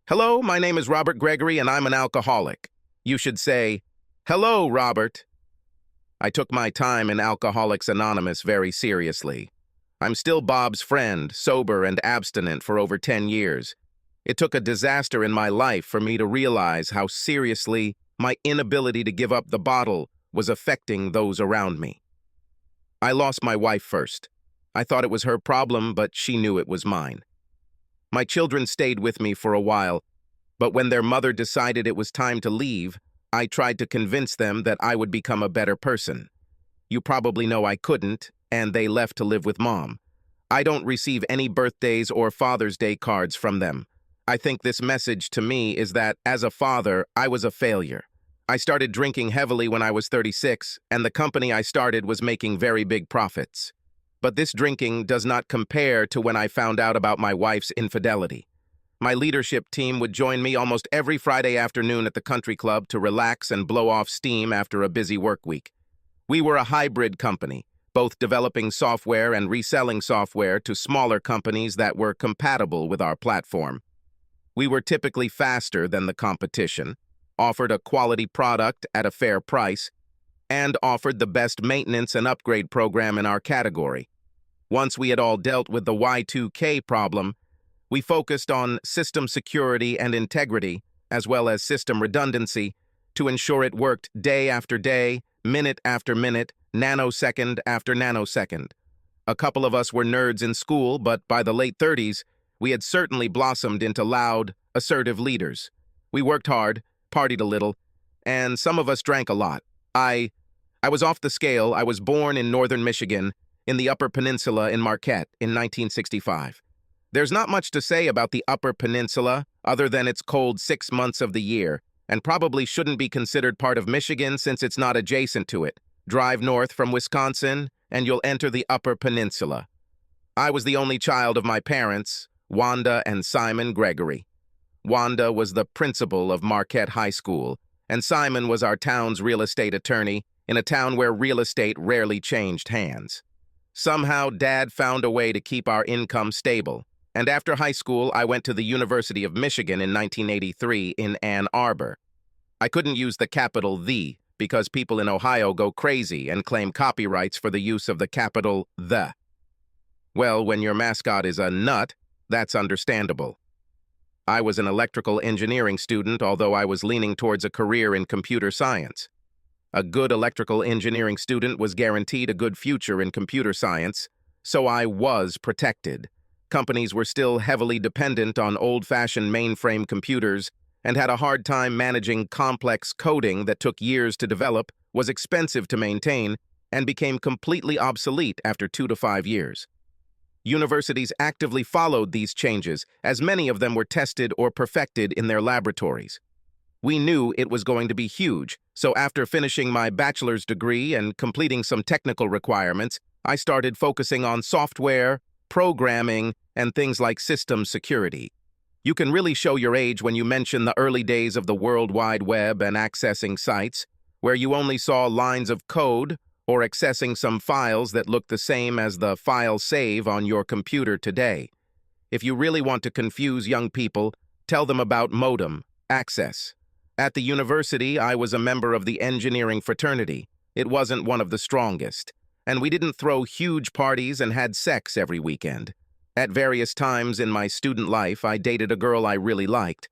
Hello, my name is Robert Gregory and I'm an alcoholic. You should say, hello, Robert. I took my time in Alcoholics Anonymous very seriously. I'm still Bob's friend, sober and abstinent for over 10 years. It took a disaster in my life for me to realize how seriously my inability to give up the bottle was affecting those around me. I lost my wife first. I thought it was her problem, but she knew it was mine. My children stayed with me for a while, but when their mother decided it was time to leave, I tried to convince them that I would become a better person. You probably know I couldn't, and they left to live with Mom. I don't receive any birthdays or Father's Day cards from them. I think this message to me is that, as a father, I was a failure. I started drinking heavily when I was 36, and the company I started was making very big profits. But this drinking does not compare to when I found out about my wife's infidelity. My leadership team would join me almost every Friday afternoon at the country club to relax and blow off steam after a busy work week. We were a hybrid company, both developing software and reselling software to smaller companies that were compatible with our platform. We were typically faster than the competition, offered a quality product at a fair price, and offered the best maintenance and upgrade program in our category. Once we had all dealt with the Y2K problem, we focused on system security and integrity, as well as system redundancy, to ensure it worked day after day, minute after minute, nanosecond after nanosecond. A couple of us were nerds in school, but by the late 30s, we had certainly blossomed into loud, assertive leaders. We worked hard, partied a little, and some of us drank a lot. I was off the scale. I was born in northern Michigan, in the Upper Peninsula in Marquette in 1965. There's not much to say about the Upper Peninsula other than it's cold 6 months of the year, and probably shouldn't be considered part of Michigan since it's not adjacent to it. Drive north from Wisconsin, and you'll enter the Upper Peninsula. I was the only child of my parents, Wanda and Simon Gregory. Wanda was the principal of Marquette High School, and Simon was our town's real estate attorney in a town where real estate rarely changed hands. Somehow, Dad found a way to keep our income stable, and after high school, I went to the University of Michigan in 1983 in Ann Arbor. I couldn't use the capital "the" because people in Ohio go crazy and claim copyrights for the use of the capital "the." Well, when your mascot is a nut, that's understandable. I was an electrical engineering student, although I was leaning towards a career in computer science. A good electrical engineering student was guaranteed a good future in computer science, so I was protected. Companies were still heavily dependent on old-fashioned mainframe computers and had a hard time managing complex coding that took years to develop, was expensive to maintain, and became completely obsolete after 2 to 5 years. Universities actively followed these changes, as many of them were tested or perfected in their laboratories. We knew it was going to be huge, so after finishing my bachelor's degree and completing some technical requirements, I started focusing on software, programming, and things like system security. You can really show your age when you mention the early days of the World Wide Web and accessing sites, where you only saw lines of code or accessing some files that look the same as the file save on your computer today. If you really want to confuse young people, tell them about modem, access. At the university, I was a member of the engineering fraternity. It wasn't one of the strongest, and we didn't throw huge parties and had sex every weekend. At various times in my student life, I dated a girl I really liked.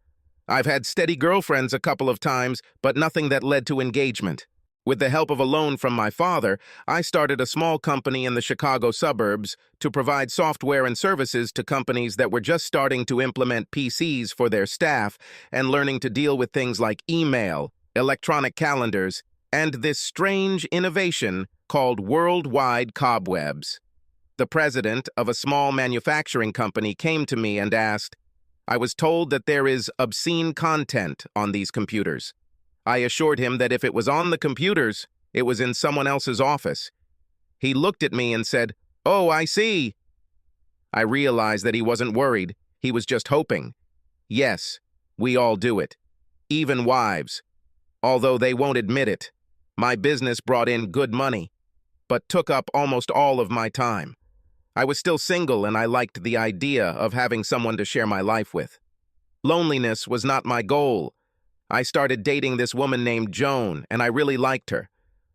I've had steady girlfriends a couple of times, but nothing that led to engagement. With the help of a loan from my father, I started a small company in the Chicago suburbs to provide software and services to companies that were just starting to implement PCs for their staff and learning to deal with things like email, electronic calendars, and this strange innovation called worldwide cobwebs. The president of a small manufacturing company came to me and asked, I was told that there is obscene content on these computers. I assured him that if it was on the computers, it was in someone else's office. He looked at me and said, "Oh, I see." I realized that he wasn't worried. He was just hoping. Yes, we all do it. Even wives. Although they won't admit it. My business brought in good money, but took up almost all of my time. I was still single and I liked the idea of having someone to share my life with. Loneliness was not my goal. I started dating this woman named Joan, and I really liked her.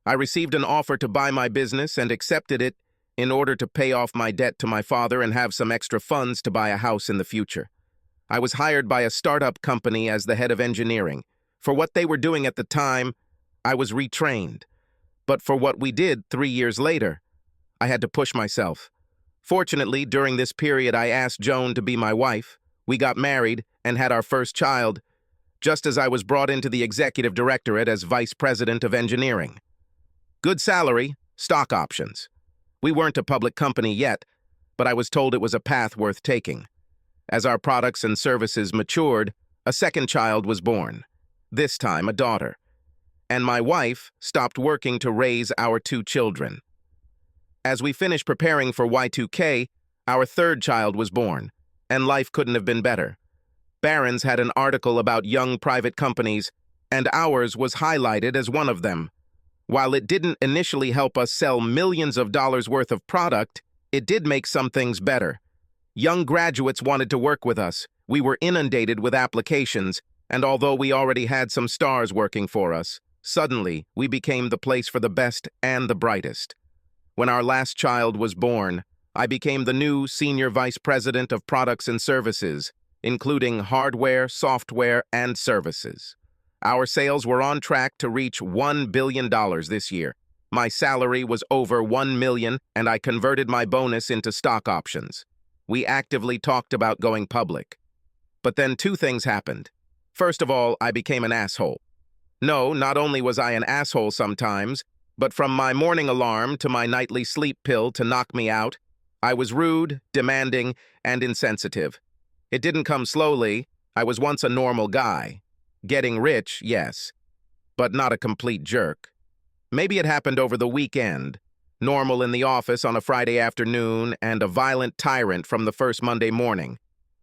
I received an offer to buy my business and accepted it in order to pay off my debt to my father and have some extra funds to buy a house in the future. I was hired by a startup company as the head of engineering. For what they were doing at the time, I was retrained. But for what we did 3 years later, I had to push myself. Fortunately, during this period, I asked Joan to be my wife. We got married and had our first child, just as I was brought into the executive directorate as vice president of engineering. Good salary, stock options. We weren't a public company yet, but I was told it was a path worth taking. As our products and services matured, a second child was born, this time a daughter, and my wife stopped working to raise our 2 children. As we finished preparing for Y2K, our third child was born, and life couldn't have been better. Barron's had an article about young private companies, and ours was highlighted as one of them. While it didn't initially help us sell millions of dollars worth of product, it did make some things better. Young graduates wanted to work with us. We were inundated with applications, and although we already had some stars working for us, suddenly we became the place for the best and the brightest. When our last child was born, I became the new senior vice president of products and services, including hardware, software, and services. Our sales were on track to reach $1 billion this year. My salary was over $1 million, and I converted my bonus into stock options. We actively talked about going public. But then 2 things happened. First of all, I became an asshole. No, not only was I an asshole sometimes, but from my morning alarm to my nightly sleep pill to knock me out, I was rude, demanding, and insensitive. It didn't come slowly. I was once a normal guy. Getting rich, yes, but not a complete jerk. Maybe it happened over the weekend. Normal in the office on a Friday afternoon and a violent tyrant from the first Monday morning.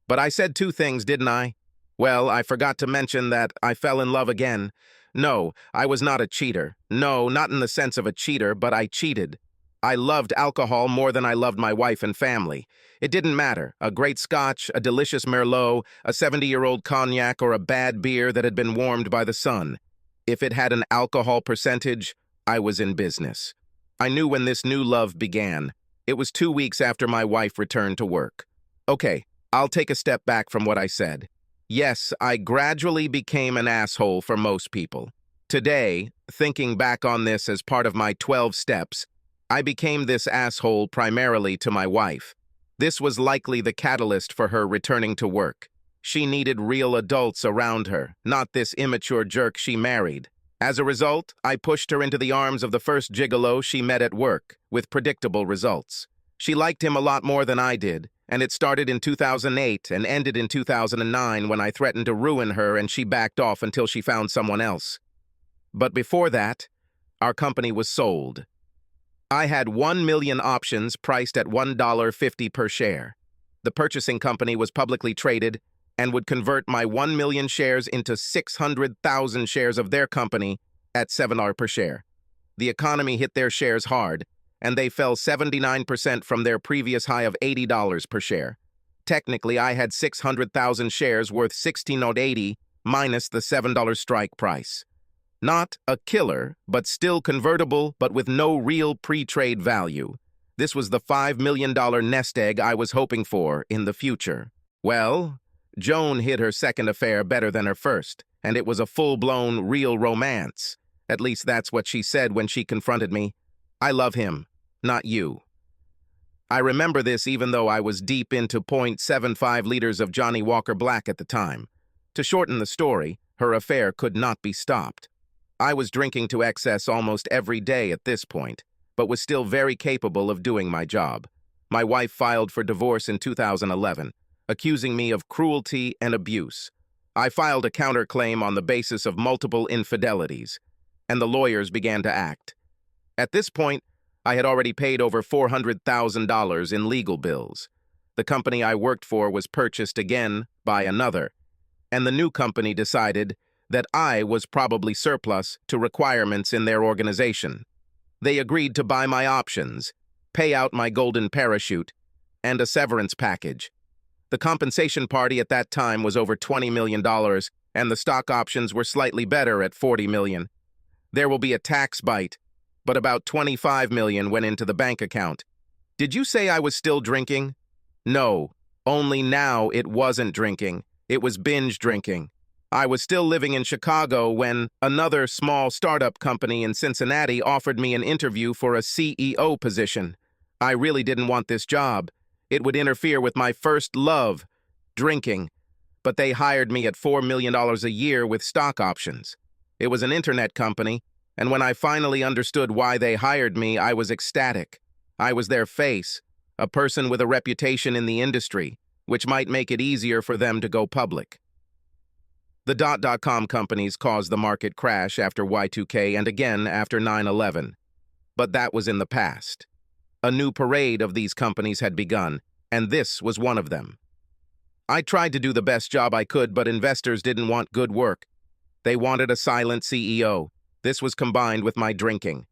But I said 2 things, didn't I? Well, I forgot to mention that I fell in love again. No, I was not a cheater. No, not in the sense of a cheater, but I cheated. I loved alcohol more than I loved my wife and family. It didn't matter. A great scotch, a delicious Merlot, a 70-year-old cognac, or a bad beer that had been warmed by the sun. If it had an alcohol percentage, I was in business. I knew when this new love began. It was 2 weeks after my wife returned to work. Okay, I'll take a step back from what I said. Yes, I gradually became an asshole for most people. Today, thinking back on this as part of my 12 steps, I became this asshole primarily to my wife. This was likely the catalyst for her returning to work. She needed real adults around her, not this immature jerk she married. As a result, I pushed her into the arms of the first gigolo she met at work, with predictable results. She liked him a lot more than I did, and it started in 2008 and ended in 2009 when I threatened to ruin her and she backed off until she found someone else. But before that, our company was sold. I had 1 million options priced at $1.50 per share. The purchasing company was publicly traded and would convert my 1 million shares into 600,000 shares of their company at $7 per share. The economy hit their shares hard, and they fell 79% from their previous high of $80 per share. Technically, I had 600,000 shares worth $16.80 minus the $7 strike price. Not a killer, but still convertible, but with no real pre-trade value. This was the $5 million nest egg I was hoping for in the future. Well, Joan hid her second affair better than her first, and it was a full-blown, real romance. At least that's what she said when she confronted me. I love him, not you. I remember this even though I was deep into 0.75 liters of Johnny Walker Black at the time. To shorten the story, her affair could not be stopped. I was drinking to excess almost every day at this point, but was still very capable of doing my job. My wife filed for divorce in 2011, accusing me of cruelty and abuse. I filed a counterclaim on the basis of multiple infidelities, and the lawyers began to act. At this point, I had already paid over $400,000 in legal bills. The company I worked for was purchased again by another, and the new company decided that I was probably surplus to requirements in their organization. They agreed to buy my options, pay out my golden parachute, and a severance package. The compensation party at that time was over $20 million, and the stock options were slightly better at $40 million. There will be a tax bite, but about $25 million went into the bank account. Did you say I was still drinking? No, only now it wasn't drinking. It was binge drinking. I was still living in Chicago when another small startup company in Cincinnati offered me an interview for a CEO position. I really didn't want this job. It would interfere with my first love, drinking. But they hired me at $4 million a year with stock options. It was an internet company, and when I finally understood why they hired me, I was ecstatic. I was their face, a person with a reputation in the industry, which might make it easier for them to go public. The .com companies caused the market crash after Y2K and again after 9/11. But that was in the past. A new parade of these companies had begun, and this was one of them. I tried to do the best job I could, but investors didn't want good work. They wanted a silent CEO. This was combined with my drinking.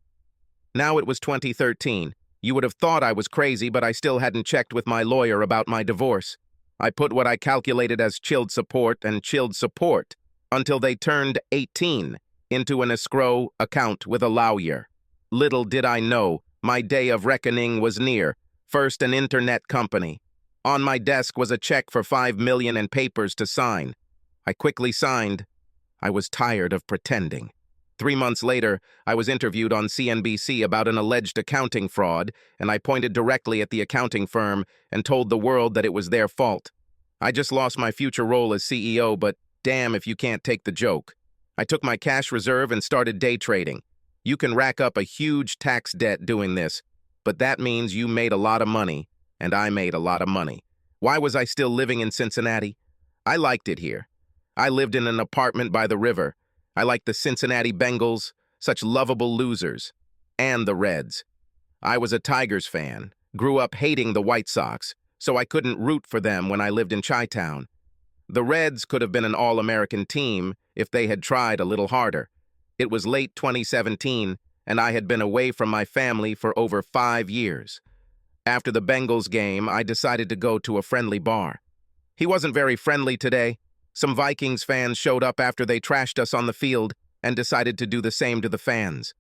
Now it was 2013. You would have thought I was crazy, but I still hadn't checked with my lawyer about my divorce. I put what I calculated as chilled support until they turned 18 into an escrow account with a lawyer. Little did I know, my day of reckoning was near. First, an internet company. On my desk was a check for $5 million and papers to sign. I quickly signed. I was tired of pretending. 3 months later, I was interviewed on CNBC about an alleged accounting fraud, and I pointed directly at the accounting firm and told the world that it was their fault. I just lost my future role as CEO, but damn if you can't take the joke. I took my cash reserve and started day trading. You can rack up a huge tax debt doing this, but that means you made a lot of money, and I made a lot of money. Why was I still living in Cincinnati? I liked it here. I lived in an apartment by the river. I liked the Cincinnati Bengals, such lovable losers, and the Reds. I was a Tigers fan, grew up hating the White Sox, so I couldn't root for them when I lived in Chi-Town. The Reds could have been an all-American team if they had tried a little harder. It was late 2017, and I had been away from my family for over 5 years. After the Bengals game, I decided to go to a friendly bar. He wasn't very friendly today. Some Vikings fans showed up after they trashed us on the field and decided to do the same to the fans.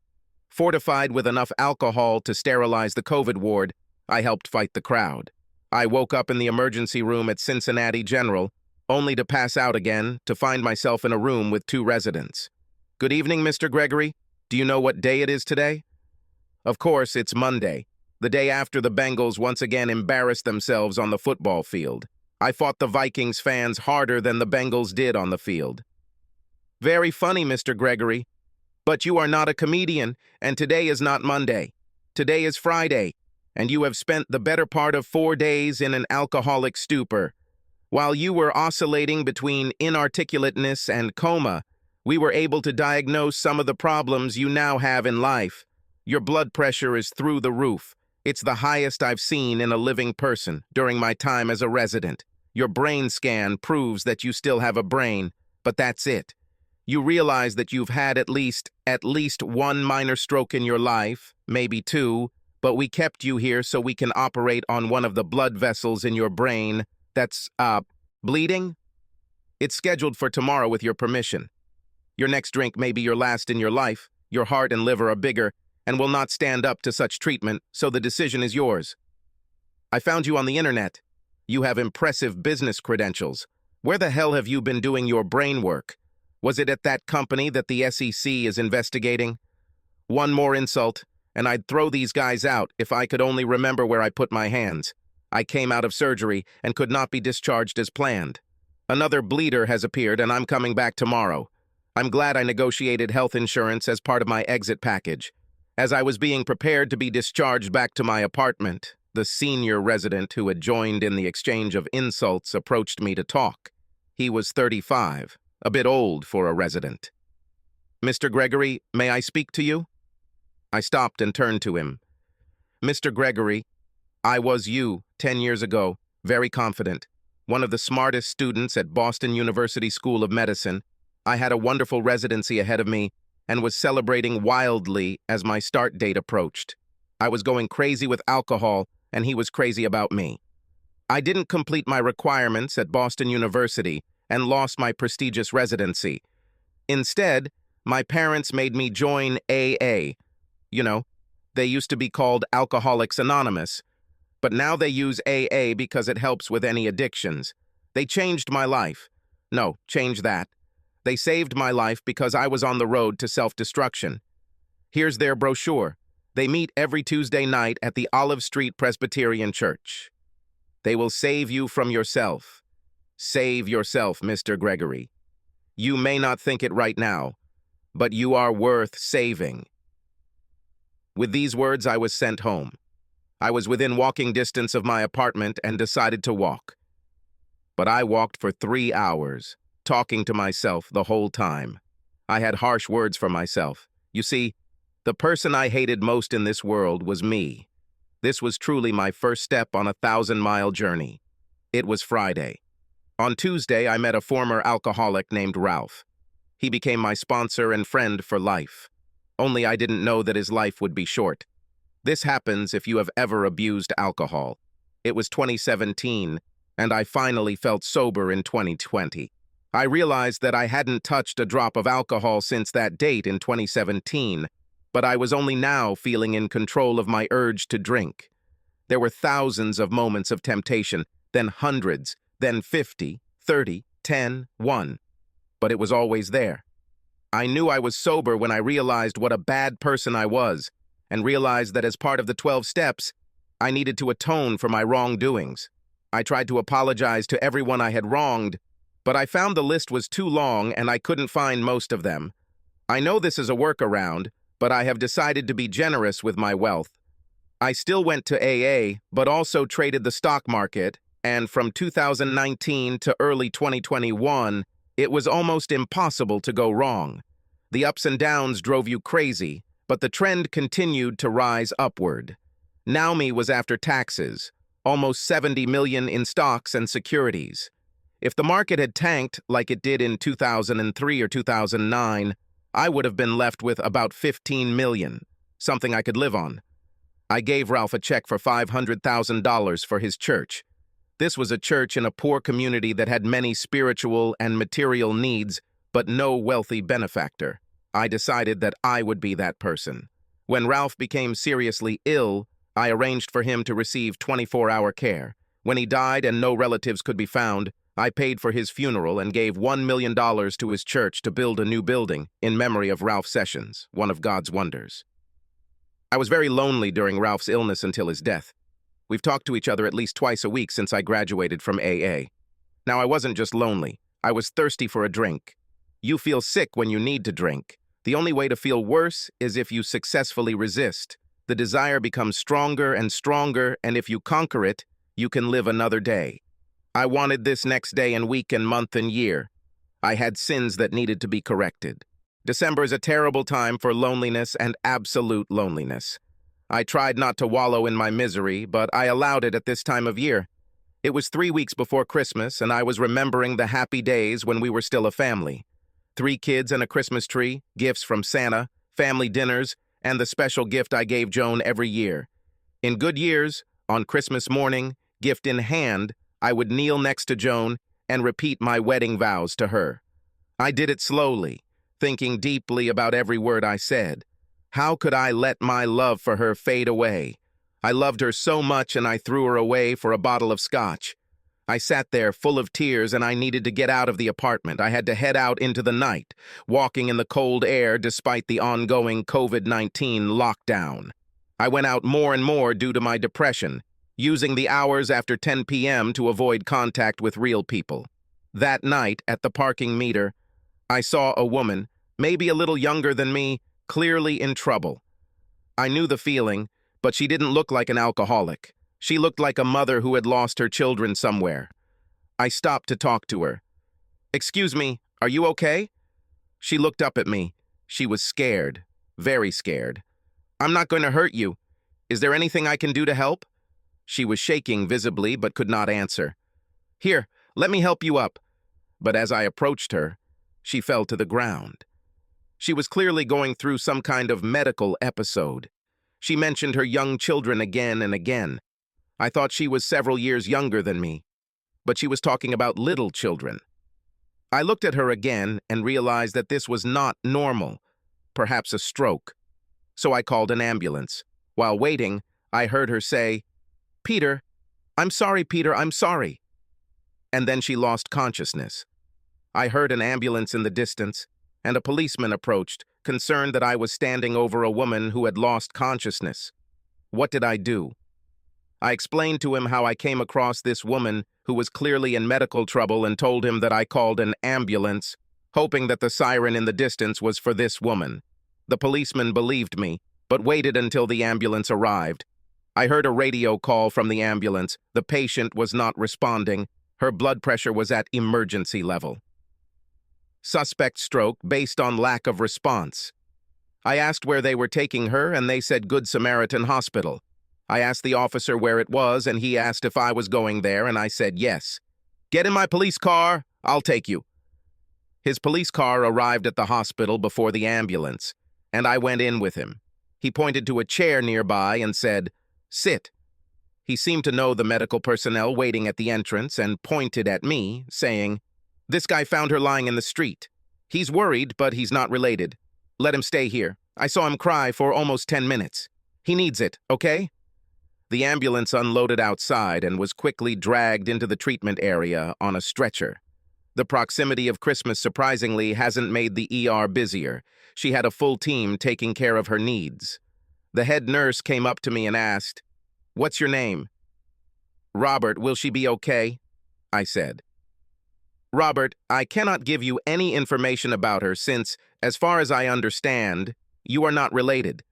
Fortified with enough alcohol to sterilize the COVID ward, I helped fight the crowd. I woke up in the emergency room at Cincinnati General, only to pass out again to find myself in a room with 2 residents. Good evening, Mr. Gregory. Do you know what day it is today? Of course, it's Monday, the day after the Bengals once again embarrassed themselves on the football field. I fought the Vikings fans harder than the Bengals did on the field. Very funny, Mr. Gregory. But you are not a comedian, and today is not Monday. Today is Friday, and you have spent the better part of 4 days in an alcoholic stupor. While you were oscillating between inarticulateness and coma, we were able to diagnose some of the problems you now have in life. Your blood pressure is through the roof. It's the highest I've seen in a living person during my time as a resident. Your brain scan proves that you still have a brain, but that's it. You realize that you've had at least 1 minor stroke in your life, maybe 2, but we kept you here so we can operate on one of the blood vessels in your brain that's, bleeding? It's scheduled for tomorrow with your permission. Your next drink may be your last in your life. Your heart and liver are bigger and will not stand up to such treatment, so the decision is yours. I found you on the internet. You have impressive business credentials. Where the hell have you been doing your brain work? Was it at that company that the SEC is investigating? One more insult, and I'd throw these guys out if I could only remember where I put my hands. I came out of surgery and could not be discharged as planned. Another bleeder has appeared, and I'm coming back tomorrow. I'm glad I negotiated health insurance as part of my exit package. As I was being prepared to be discharged back to my apartment, the senior resident who had joined in the exchange of insults approached me to talk. He was 35, a bit old for a resident. Mr. Gregory, may I speak to you? I stopped and turned to him. Mr. Gregory, I was you 10 years ago, very confident, one of the smartest students at Boston University School of Medicine. I had a wonderful residency ahead of me and was celebrating wildly as my start date approached. I was going crazy with alcohol, and he was crazy about me. I didn't complete my requirements at Boston University and lost my prestigious residency. Instead, my parents made me join AA. You know, they used to be called Alcoholics Anonymous, but now they use AA because it helps with any addictions. They changed my life. No, change that. They saved my life because I was on the road to self-destruction. Here's their brochure. They meet every Tuesday night at the Olive Street Presbyterian Church. They will save you from yourself. Save yourself, Mr. Gregory. You may not think it right now, but you are worth saving. With these words, I was sent home. I was within walking distance of my apartment and decided to walk. But I walked for 3 hours, talking to myself the whole time. I had harsh words for myself. You see, the person I hated most in this world was me. This was truly my first step on a 1,000-mile journey. It was Friday. On Tuesday, I met a former alcoholic named Ralph. He became my sponsor and friend for life. Only I didn't know that his life would be short. This happens if you have ever abused alcohol. It was 2017, and I finally felt sober in 2020. I realized that I hadn't touched a drop of alcohol since that date in 2017, but I was only now feeling in control of my urge to drink. There were thousands of moments of temptation, then hundreds, then 50, 30, 10, 1. But it was always there. I knew I was sober when I realized what a bad person I was, and realized that as part of the 12 steps, I needed to atone for my wrongdoings. I tried to apologize to everyone I had wronged, but I found the list was too long and I couldn't find most of them. I know this is a workaround, but I have decided to be generous with my wealth. I still went to AA, but also traded the stock market, and from 2019 to early 2021, it was almost impossible to go wrong. The ups and downs drove you crazy, but the trend continued to rise upward. Naomi was after taxes, almost 70 million in stocks and securities. If the market had tanked like it did in 2003 or 2009, I would have been left with about 15 million, something I could live on. I gave Ralph a check for $500,000 for his church. This was a church in a poor community that had many spiritual and material needs, but no wealthy benefactor. I decided that I would be that person. When Ralph became seriously ill, I arranged for him to receive 24-hour care. When he died and no relatives could be found, I paid for his funeral and gave $1 million to his church to build a new building in memory of Ralph Sessions, one of God's wonders. I was very lonely during Ralph's illness until his death. We've talked to each other at least twice a week since I graduated from AA. Now, I wasn't just lonely. I was thirsty for a drink. You feel sick when you need to drink. The only way to feel worse is if you successfully resist. The desire becomes stronger and stronger, and if you conquer it, you can live another day. I wanted this next day and week and month and year. I had sins that needed to be corrected. December is a terrible time for loneliness and absolute loneliness. I tried not to wallow in my misery, but I allowed it at this time of year. It was 3 weeks before Christmas, and I was remembering the happy days when we were still a family. 3 kids and a Christmas tree, gifts from Santa, family dinners, and the special gift I gave Joan every year. In good years, on Christmas morning, gift in hand, I would kneel next to Joan and repeat my wedding vows to her. I did it slowly, thinking deeply about every word I said. How could I let my love for her fade away? I loved her so much and I threw her away for a bottle of scotch. I sat there full of tears and I needed to get out of the apartment. I had to head out into the night, walking in the cold air despite the ongoing COVID-19 lockdown. I went out more and more due to my depression, using the hours after 10 p.m. to avoid contact with real people. That night, at the parking meter, I saw a woman, maybe a little younger than me, clearly in trouble. I knew the feeling, but she didn't look like an alcoholic. She looked like a mother who had lost her children somewhere. I stopped to talk to her. "Excuse me, are you okay?" She looked up at me. She was scared, very scared. "I'm not going to hurt you. Is there anything I can do to help?" She was shaking visibly but could not answer. "Here, let me help you up." But as I approached her, she fell to the ground. She was clearly going through some kind of medical episode. She mentioned her young children again and again. I thought she was several years younger than me, but she was talking about little children. I looked at her again and realized that this was not normal, perhaps a stroke. So I called an ambulance. While waiting, I heard her say, "Peter, I'm sorry, Peter, I'm sorry." And then she lost consciousness. I heard an ambulance in the distance, and a policeman approached, concerned that I was standing over a woman who had lost consciousness. What did I do? I explained to him how I came across this woman who was clearly in medical trouble and told him that I called an ambulance, hoping that the siren in the distance was for this woman. The policeman believed me, but waited until the ambulance arrived. I heard a radio call from the ambulance. The patient was not responding. Her blood pressure was at emergency level. Suspect stroke based on lack of response. I asked where they were taking her, and they said Good Samaritan Hospital. I asked the officer where it was, and he asked if I was going there, and I said yes. "Get in my police car, I'll take you." His police car arrived at the hospital before the ambulance, and I went in with him. He pointed to a chair nearby and said, "Sit." He seemed to know the medical personnel waiting at the entrance and pointed at me, saying, "This guy found her lying in the street. He's worried, but he's not related. Let him stay here. I saw him cry for almost 10 minutes. He needs it, okay?" The ambulance unloaded outside and was quickly dragged into the treatment area on a stretcher. The proximity of Christmas surprisingly hasn't made the ER busier. She had a full team taking care of her needs. The head nurse came up to me and asked, "What's your name?" "Robert, will she be okay?" I said. "Robert, I cannot give you any information about her since, as far as I understand, you are not related.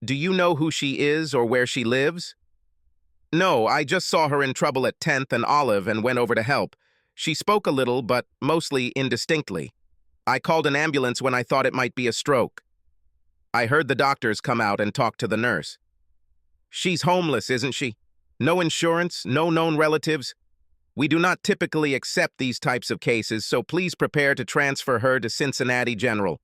Do you know who she is or where she lives?" "No, I just saw her in trouble at 10th and Olive and went over to help. She spoke a little, but mostly indistinctly. I called an ambulance when I thought it might be a stroke." I heard the doctors come out and talk to the nurse. "She's homeless, isn't she? No insurance, no known relatives? We do not typically accept these types of cases, so please prepare to transfer her to Cincinnati General.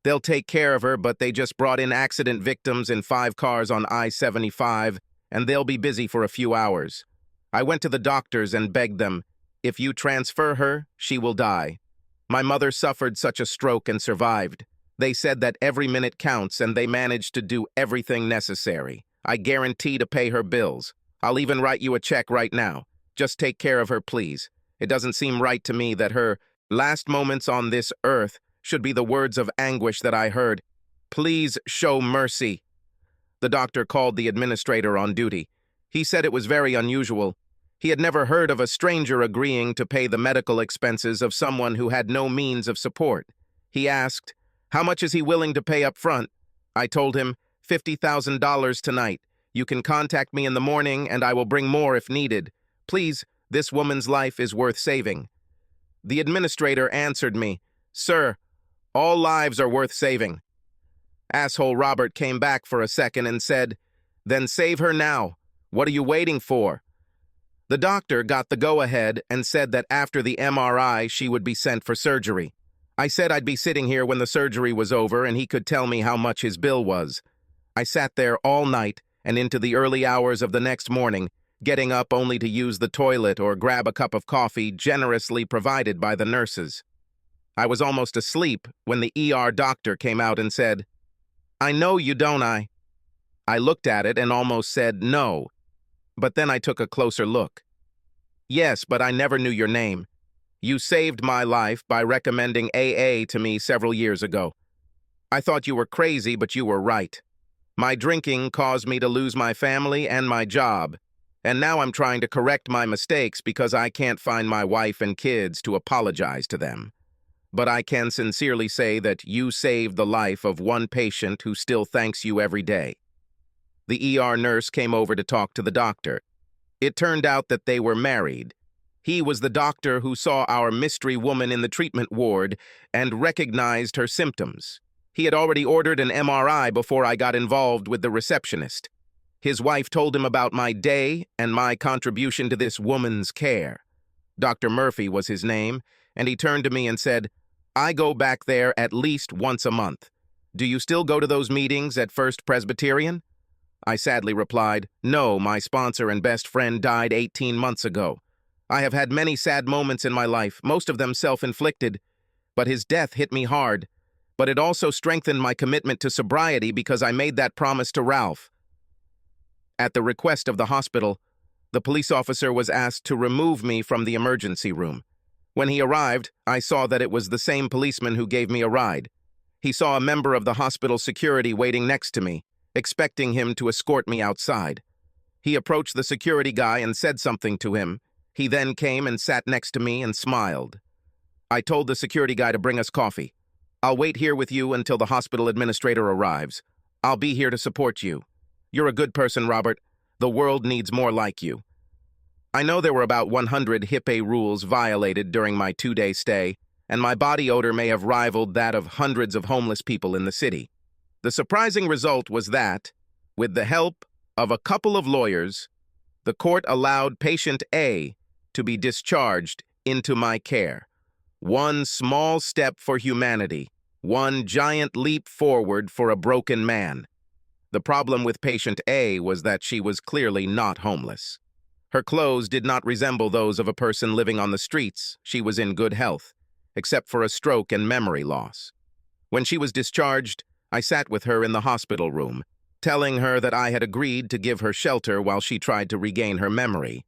They'll take care of her, but they just brought in accident victims in 5 cars on I-75, and they'll be busy for a few hours. I went to the doctors and begged them, if you transfer her, she will die. My mother suffered such a stroke and survived. They said that every minute counts, and they managed to do everything necessary. I guarantee to pay her bills. I'll even write you a check right now. Just take care of her, please. It doesn't seem right to me that her last moments on this earth should be the words of anguish that I heard. Please show mercy." The doctor called the administrator on duty. He said it was very unusual. He had never heard of a stranger agreeing to pay the medical expenses of someone who had no means of support. He asked, "How much is he willing to pay up front?" I told him, $50,000 tonight. You can contact me in the morning and I will bring more if needed. Please, this woman's life is worth saving. The administrator answered me, "Sir, all lives are worth saving." Asshole Robert came back for a second and said, "Then save her now. What are you waiting for?" The doctor got the go-ahead and said that after the MRI she would be sent for surgery. I said I'd be sitting here when the surgery was over and he could tell me how much his bill was. I sat there all night and into the early hours of the next morning, getting up only to use the toilet or grab a cup of coffee generously provided by the nurses. I was almost asleep when the ER doctor came out and said, "I know you, don't I?" I looked at it and almost said no, but then I took a closer look. "Yes, but I never knew your name. You saved my life by recommending AA to me several years ago. I thought you were crazy, but you were right. My drinking caused me to lose my family and my job, and now I'm trying to correct my mistakes because I can't find my wife and kids to apologize to them. But I can sincerely say that you saved the life of one patient who still thanks you every day." The ER nurse came over to talk to the doctor. It turned out that they were married. He was the doctor who saw our mystery woman in the treatment ward and recognized her symptoms. He had already ordered an MRI before I got involved with the receptionist. His wife told him about my day and my contribution to this woman's care. Dr. Murphy was his name, and he turned to me and said, "I go back there at least once a month. Do you still go to those meetings at First Presbyterian?" I sadly replied. No, my sponsor and best friend died 18 months ago. I have had many sad moments in my life, most of them self-inflicted, but his death hit me hard. But it also strengthened my commitment to sobriety because I made that promise to Ralph. At the request of the hospital, the police officer was asked to remove me from the emergency room. When he arrived, I saw that it was the same policeman who gave me a ride. He saw a member of the hospital security waiting next to me, expecting him to escort me outside. He approached the security guy and said something to him. He then came and sat next to me and smiled. I told the security guy to bring us coffee. I'll wait here with you until the hospital administrator arrives. I'll be here to support you. You're a good person, Robert. The world needs more like you. I know there were about 100 HIPAA rules violated during my 2-day stay, and my body odor may have rivaled that of hundreds of homeless people in the city. The surprising result was that, with the help of a couple of lawyers, the court allowed patient A to be discharged into my care. One small step for humanity, one giant leap forward for a broken man. The problem with patient A was that she was clearly not homeless. Her clothes did not resemble those of a person living on the streets. She was in good health, except for a stroke and memory loss. When she was discharged, I sat with her in the hospital room, telling her that I had agreed to give her shelter while she tried to regain her memory.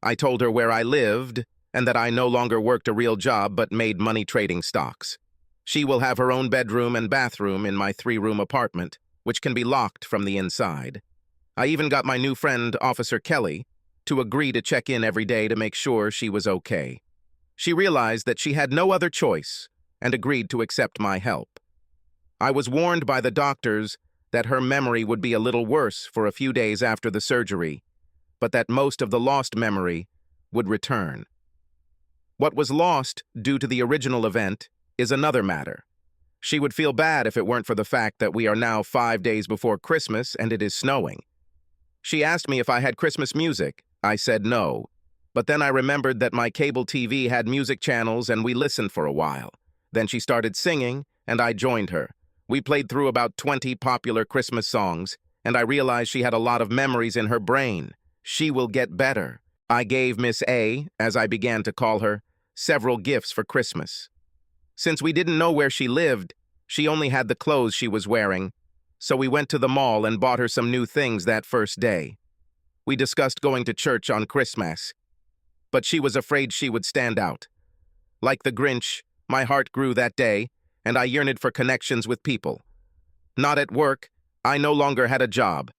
I told her where I lived and that I no longer worked a real job but made money trading stocks. She will have her own bedroom and bathroom in my 3-room apartment, which can be locked from the inside. I even got my new friend, Officer Kelly, to agree to check in every day to make sure she was okay. She realized that she had no other choice and agreed to accept my help. I was warned by the doctors that her memory would be a little worse for a few days after the surgery, but that most of the lost memory would return. What was lost due to the original event is another matter. She would feel bad if it weren't for the fact that we are now 5 days before Christmas and it is snowing. She asked me if I had Christmas music. I said no, but then I remembered that my cable TV had music channels and we listened for a while. Then she started singing, and I joined her. We played through about 20 popular Christmas songs, and I realized she had a lot of memories in her brain. She will get better. I gave Miss A, as I began to call her, several gifts for Christmas. Since we didn't know where she lived, she only had the clothes she was wearing, so we went to the mall and bought her some new things that first day. We discussed going to church on Christmas, but she was afraid she would stand out. Like the Grinch, my heart grew that day, and I yearned for connections with people. Not at work, I no longer had a job.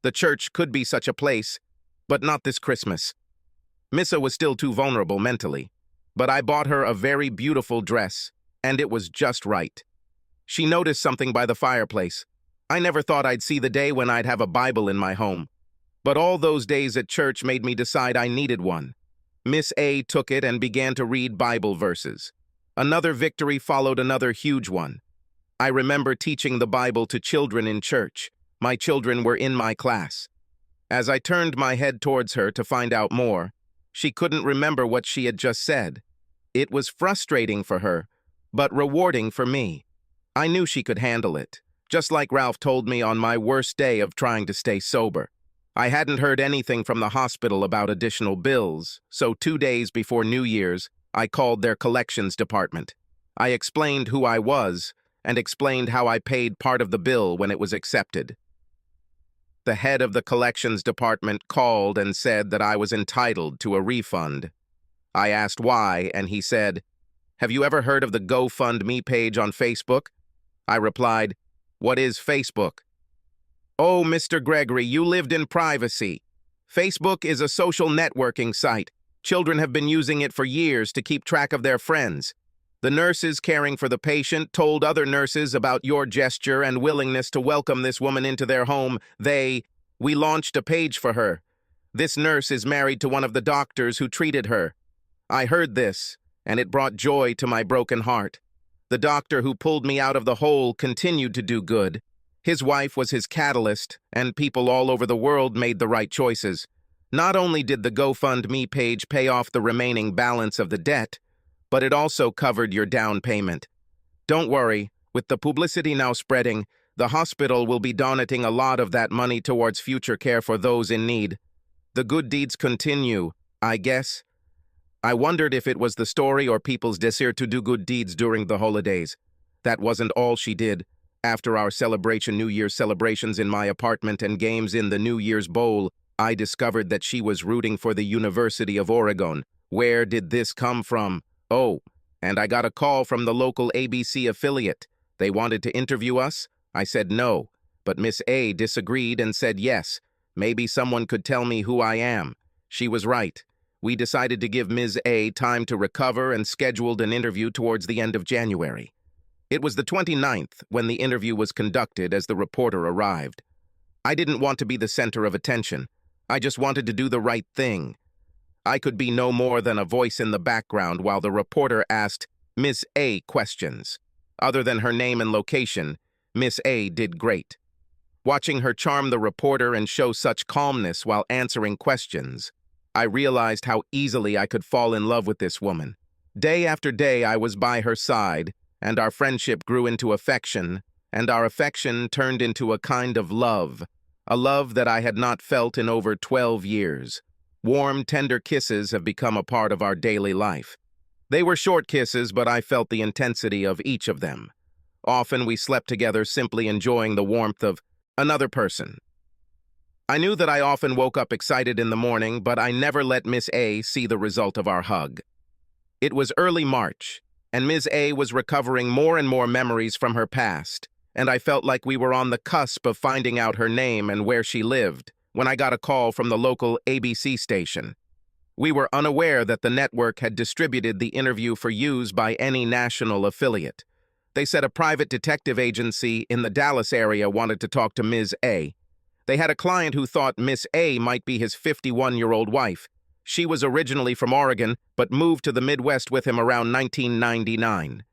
The church could be such a place, but not this Christmas. Missa was still too vulnerable mentally, but I bought her a very beautiful dress, and it was just right. She noticed something by the fireplace. I never thought I'd see the day when I'd have a Bible in my home, but all those days at church made me decide I needed one. Miss A took it and began to read Bible verses. Another victory followed another huge one. I remember teaching the Bible to children in church. My children were in my class. As I turned my head towards her to find out more, she couldn't remember what she had just said. It was frustrating for her, but rewarding for me. I knew she could handle it, just like Ralph told me on my worst day of trying to stay sober. I hadn't heard anything from the hospital about additional bills, so 2 days before New Year's, I called their collections department. I explained who I was and explained how I paid part of the bill when it was accepted. The head of the collections department called and said that I was entitled to a refund. I asked why, and he said, "Have you ever heard of the GoFundMe page on Facebook?" I replied, "What is Facebook?" "Oh, Mr. Gregory, you lived in privacy. Facebook is a social networking site. Children have been using it for years to keep track of their friends. The nurses caring for the patient told other nurses about your gesture and willingness to welcome this woman into their home. We launched a page for her. This nurse is married to one of the doctors who treated her. I heard this, and it brought joy to my broken heart. The doctor who pulled me out of the hole continued to do good. His wife was his catalyst, and people all over the world made the right choices. Not only did the GoFundMe page pay off the remaining balance of the debt, but it also covered your down payment. Don't worry, with the publicity now spreading, The hospital will be donating a lot of that money towards future care for those in need. The good deeds continue, I guess. I wondered if it was the story or people's desire to do good deeds during the holidays. That wasn't all she did. After our New Year's celebrations in my apartment and games in the New Year's Bowl, I discovered that she was rooting for the University of Oregon. Where did this come from? Oh, and I got a call from the local ABC affiliate. They wanted to interview us. I said no, but Miss A disagreed and said yes. Maybe someone could tell me who I am. She was right. We decided to give Ms. A time to recover and scheduled an interview towards the end of January. It was the 29th when the interview was conducted as the reporter arrived. I didn't want to be the center of attention. I just wanted to do the right thing. I could be no more than a voice in the background while the reporter asked Miss A questions. Other than her name and location, Miss A did great. Watching her charm the reporter and show such calmness while answering questions, I realized how easily I could fall in love with this woman. Day after day I was by her side, and our friendship grew into affection, and our affection turned into a kind of love, a love that I had not felt in over 12 years. Warm, tender kisses have become a part of our daily life. They were short kisses, but I felt the intensity of each of them. Often we slept together simply enjoying the warmth of another person. I knew that I often woke up excited in the morning, but I never let Miss A see the result of our hug. It was early March, and Ms. A was recovering more and more memories from her past, and I felt like we were on the cusp of finding out her name and where she lived when I got a call from the local ABC station. We were unaware that the network had distributed the interview for use by any national affiliate. They said a private detective agency in the Dallas area wanted to talk to Ms. A. They had a client who thought Miss A might be his 51-year-old wife. She was originally from Oregon, but moved to the Midwest with him around 1999.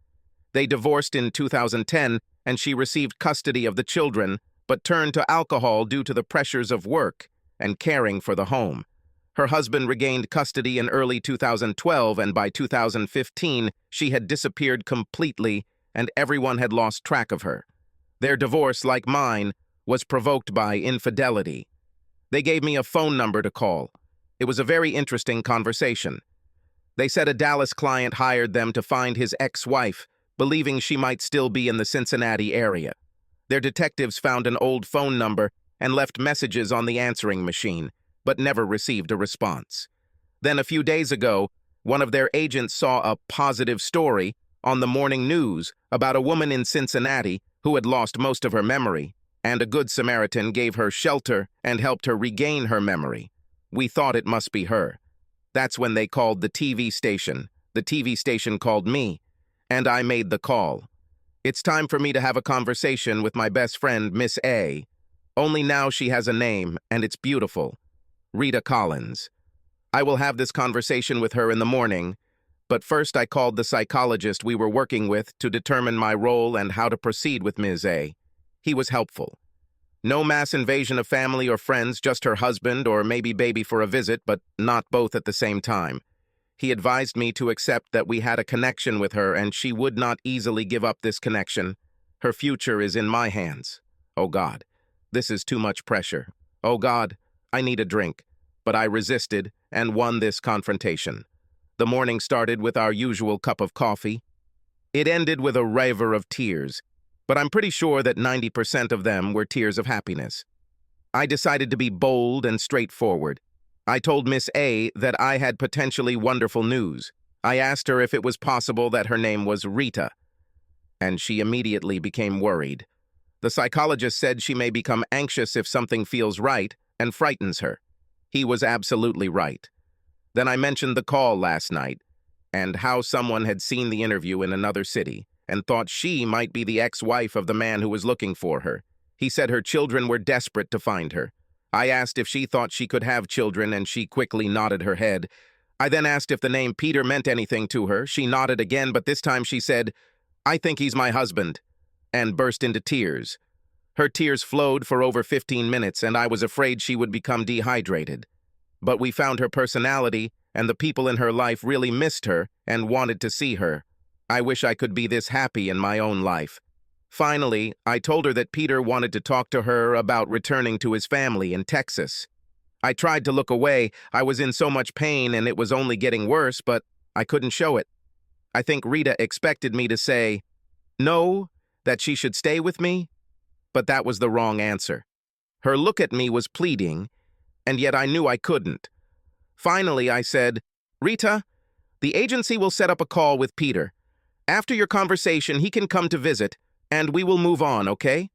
They divorced in 2010, and she received custody of the children, but turned to alcohol due to the pressures of work and caring for the home. Her husband regained custody in early 2012, and by 2015, she had disappeared completely, and everyone had lost track of her. Their divorce, like mine, was provoked by infidelity. They gave me a phone number to call. It was a very interesting conversation. They said a Dallas client hired them to find his ex-wife, believing she might still be in the Cincinnati area. Their detectives found an old phone number and left messages on the answering machine, but never received a response. Then a few days ago, one of their agents saw a positive story on the morning news about a woman in Cincinnati who had lost most of her memory, and a good Samaritan gave her shelter and helped her regain her memory. We thought it must be her. That's when they called the TV station. The TV station called me, and I made the call. It's time for me to have a conversation with my best friend, Miss A. Only now she has a name, and it's beautiful. Rita Collins. I will have this conversation with her in the morning, but first I called the psychologist we were working with to determine my role and how to proceed with Ms. A. He was helpful. No mass invasion of family or friends, just her husband or maybe baby for a visit, but not both at the same time. He advised me to accept that we had a connection with her and she would not easily give up this connection. Her future is in my hands. Oh God, this is too much pressure. Oh God, I need a drink. But I resisted and won this confrontation. The morning started with our usual cup of coffee. It ended with a river of tears, but I'm pretty sure that 90% of them were tears of happiness. I decided to be bold and straightforward. I told Miss A that I had potentially wonderful news. I asked her if it was possible that her name was Rita, and she immediately became worried. The psychologist said she may become anxious if something feels right and frightens her. He was absolutely right. Then I mentioned the call last night and how someone had seen the interview in another city and thought she might be the ex-wife of the man who was looking for her. He said her children were desperate to find her. I asked if she thought she could have children, and she quickly nodded her head. I then asked if the name Peter meant anything to her. She nodded again, but this time she said, "I think he's my husband," and burst into tears. Her tears flowed for over 15 minutes, and I was afraid she would become dehydrated. But we found her personality, and the people in her life really missed her and wanted to see her. I wish I could be this happy in my own life. Finally, I told her that Peter wanted to talk to her about returning to his family in Texas. I tried to look away. I was in so much pain and it was only getting worse, but I couldn't show it. I think Rita expected me to say, no, that she should stay with me, but that was the wrong answer. Her look at me was pleading, and yet I knew I couldn't. Finally, I said, Rita, the agency will set up a call with Peter. After your conversation, he can come to visit, and we will move on, okay?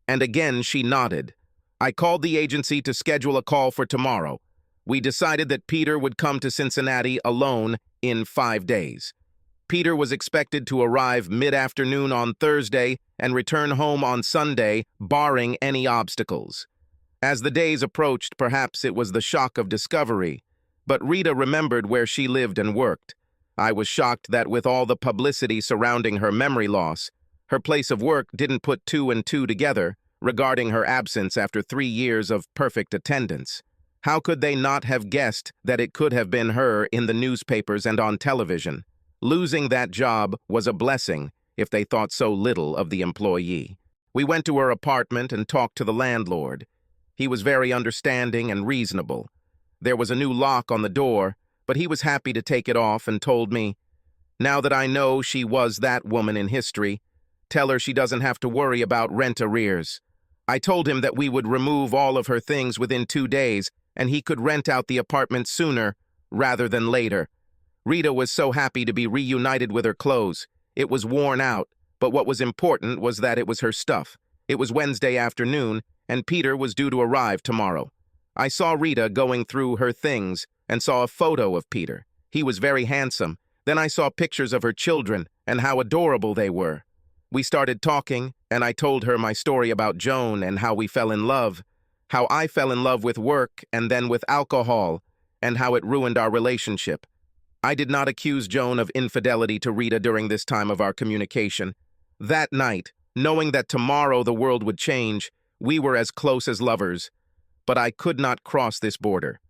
And again, she nodded. I called the agency to schedule a call for tomorrow. We decided that Peter would come to Cincinnati alone in 5 days. Peter was expected to arrive mid-afternoon on Thursday and return home on Sunday, barring any obstacles. As the days approached, perhaps it was the shock of discovery, but Rita remembered where she lived and worked. I was shocked that with all the publicity surrounding her memory loss, her place of work didn't put 2 and 2 together regarding her absence after 3 years of perfect attendance. How could they not have guessed that it could have been her in the newspapers and on television? Losing that job was a blessing if they thought so little of the employee. We went to her apartment and talked to the landlord. He was very understanding and reasonable. There was a new lock on the door, but he was happy to take it off and told me, now that I know she was that woman in history, tell her she doesn't have to worry about rent arrears. I told him that we would remove all of her things within 2 days and he could rent out the apartment sooner rather than later. Rita was so happy to be reunited with her clothes. It was worn out, but what was important was that it was her stuff. It was Wednesday afternoon, and Peter was due to arrive tomorrow. I saw Rita going through her things and saw a photo of Peter. He was very handsome. Then I saw pictures of her children and how adorable they were. We started talking, and I told her my story about Joan and how we fell in love, how I fell in love with work and then with alcohol, and how it ruined our relationship. I did not accuse Joan of infidelity to Rita during this time of our communication. That night, knowing that tomorrow the world would change, we were as close as lovers, but I could not cross this border.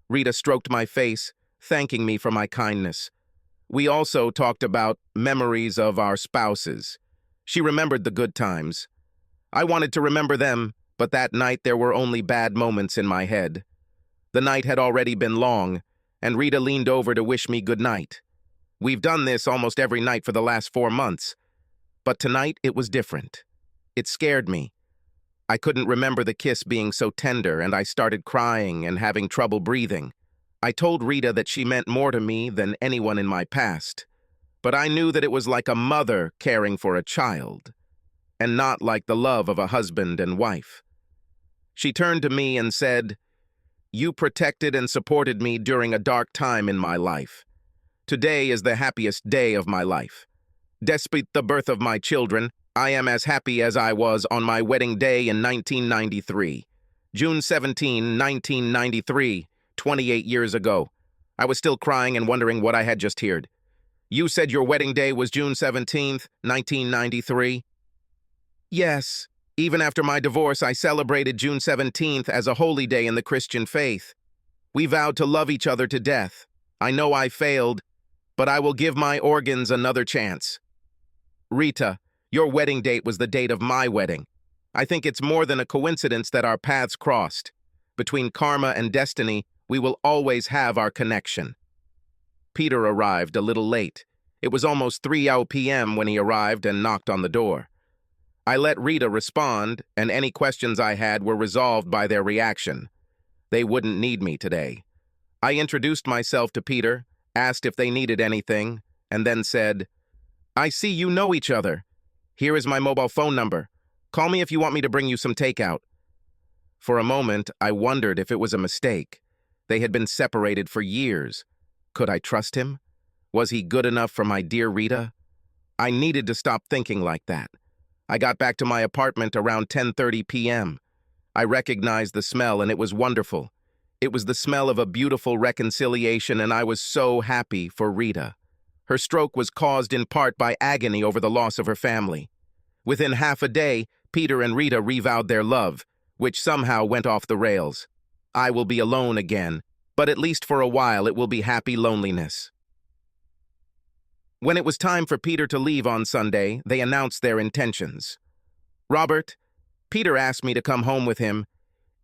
Rita stroked my face, thanking me for my kindness. We also talked about memories of our spouses. She remembered the good times. I wanted to remember them, but that night there were only bad moments in my head. The night had already been long, and Rita leaned over to wish me good night. We've done this almost every night for the last 4 months, but tonight it was different. It scared me. I couldn't remember the kiss being so tender, and I started crying and having trouble breathing. I told Rita that she meant more to me than anyone in my past, but I knew that it was like a mother caring for a child, and not like the love of a husband and wife. She turned to me and said, "You protected and supported me during a dark time in my life. Today is the happiest day of my life. Despite the birth of my children, I am as happy as I was on my wedding day in 1993. June 17, 1993, 28 years ago. I was still crying and wondering what I had just heard. You said your wedding day was June 17th, 1993? Yes. Even after my divorce, I celebrated June 17th as a holy day in the Christian faith. We vowed to love each other to death. I know I failed, but I will give my organs another chance. Rita, your wedding date was the date of my wedding. I think it's more than a coincidence that our paths crossed. Between karma and destiny, we will always have our connection." Peter arrived a little late. It was almost 3 p.m. when he arrived and knocked on the door. I let Rita respond, and any questions I had were resolved by their reaction. They wouldn't need me today. I introduced myself to Peter, asked if they needed anything, and then said, "I see you know each other. Here is my mobile phone number. Call me if you want me to bring you some takeout." For a moment, I wondered if it was a mistake. They had been separated for years. Could I trust him? Was he good enough for my dear Rita? I needed to stop thinking like that. I got back to my apartment around 10:30 p.m. I recognized the smell, and it was wonderful. It was the smell of a beautiful reconciliation, and I was so happy for Rita. Her stroke was caused in part by agony over the loss of her family. Within half a day, Peter and Rita revowed their love, which somehow went off the rails. I will be alone again, but at least for a while it will be happy loneliness. When it was time for Peter to leave on Sunday, they announced their intentions. "Robert, Peter asked me to come home with him.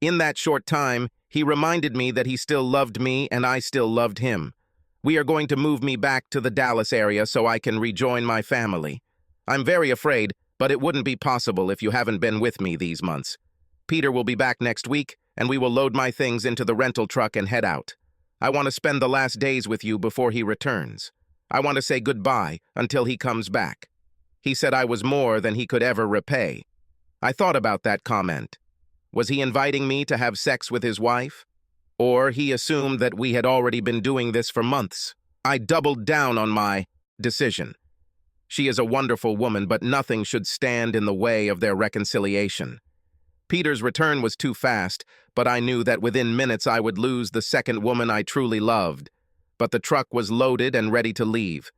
In that short time, he reminded me that he still loved me and I still loved him. We are going to move me back to the Dallas area so I can rejoin my family. I'm very afraid, but it wouldn't be possible if you haven't been with me these months. Peter will be back next week, and we will load my things into the rental truck and head out. I want to spend the last days with you before he returns. I want to say goodbye until he comes back." He said I was more than he could ever repay. I thought about that comment. Was he inviting me to have sex with his wife? Or he assumed that we had already been doing this for months? I doubled down on my decision. She is a wonderful woman, but nothing should stand in the way of their reconciliation. Peter's return was too fast, but I knew that within minutes I would lose the second woman I truly loved. But the truck was loaded and ready to leave.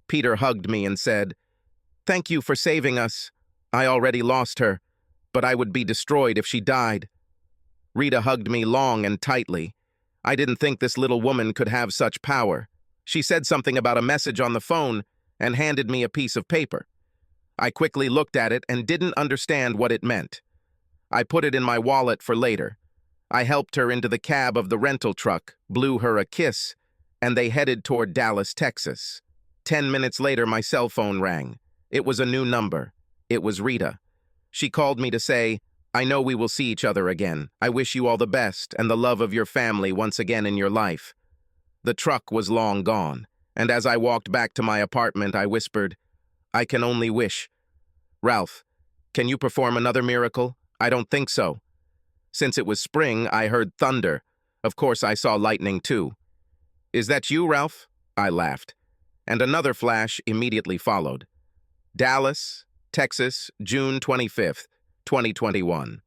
Peter hugged me and said, "Thank you for saving us. I already lost her, but I would be destroyed if she died." Rita hugged me long and tightly. I didn't think this little woman could have such power. She said something about a message on the phone and handed me a piece of paper. I quickly looked at it and didn't understand what it meant. I put it in my wallet for later. I helped her into the cab of the rental truck, blew her a kiss, and they headed toward Dallas, Texas. 10 minutes later, my cell phone rang. It was a new number. It was Rita. She called me to say, "I know we will see each other again. I wish you all the best and the love of your family once again in your life." The truck was long gone, and as I walked back to my apartment, I whispered, "I can only wish. Ralph, can you perform another miracle? I don't think so." Since it was spring, I heard thunder. Of course, I saw lightning too. "Is that you, Ralph?" I laughed. And another flash immediately followed. Dallas, Texas, June 25th, 2021.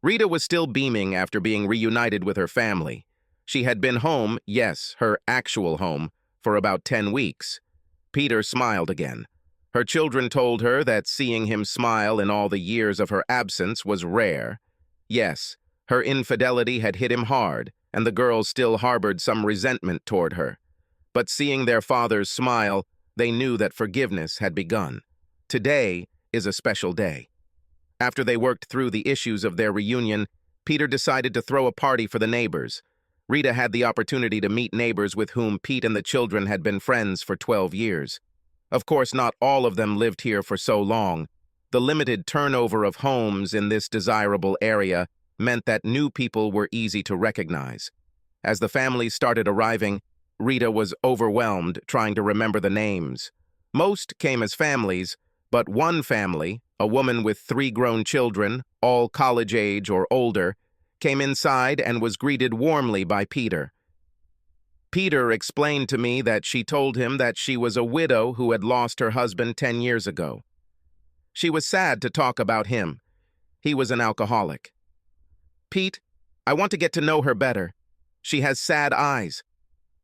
Rita was still beaming after being reunited with her family. She had been home, yes, her actual home, for about 10 weeks. Peter smiled again. Her children told her that seeing him smile in all the years of her absence was rare. Yes, her infidelity had hit him hard, and the girls still harbored some resentment toward her. But seeing their father's smile, they knew that forgiveness had begun. Today is a special day. After they worked through the issues of their reunion, Peter decided to throw a party for the neighbors. Rita had the opportunity to meet neighbors with whom Pete and the children had been friends for 12 years. Of course, not all of them lived here for so long. The limited turnover of homes in this desirable area meant that new people were easy to recognize. As the families started arriving, Rita was overwhelmed trying to remember the names. Most came as families, but one family, a woman with 3 grown children, all college age or older, came inside and was greeted warmly by Peter. Peter explained to me that she told him that she was a widow who had lost her husband 10 years ago. She was sad to talk about him. He was an alcoholic. "Pete, I want to get to know her better. She has sad eyes.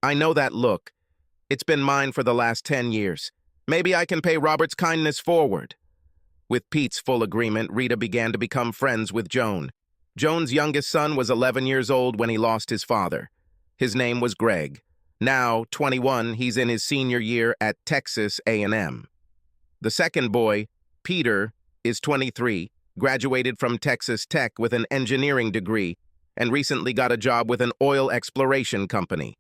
I know that look. It's been mine for the last 10 years. Maybe I can pay Robert's kindness forward." With Pete's full agreement, Rita began to become friends with Joan. Joan's youngest son was 11 years old when he lost his father. His name was Greg. Now, 21, he's in his senior year at Texas A&M. The second boy, Peter, is 23, graduated from Texas Tech with an engineering degree, and recently got a job with an oil exploration company.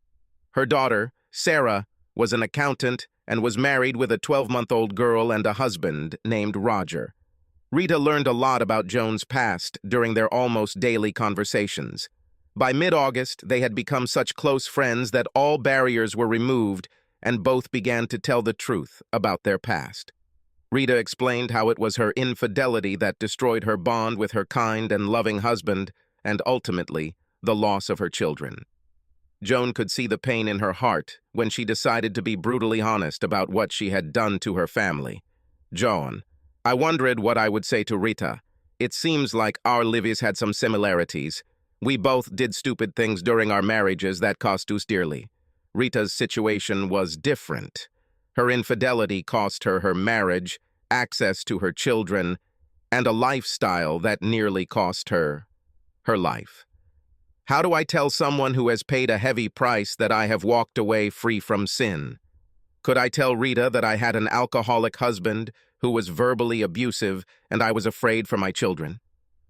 Her daughter, Sarah, was an accountant and was married with a 12-month-old girl and a husband named Roger. Rita learned a lot about Joan's past during their almost daily conversations. By mid-August, they had become such close friends that all barriers were removed and both began to tell the truth about their past. Rita explained how it was her infidelity that destroyed her bond with her kind and loving husband and, ultimately, the loss of her children. Joan could see the pain in her heart when she decided to be brutally honest about what she had done to her family. Joan, I wondered what I would say to Rita. It seems like our lives had some similarities. We both did stupid things during our marriages that cost us dearly. Rita's situation was different. Her infidelity cost her her marriage, access to her children, and a lifestyle that nearly cost her her life. How do I tell someone who has paid a heavy price that I have walked away free from sin? Could I tell Rita that I had an alcoholic husband who was verbally abusive and I was afraid for my children?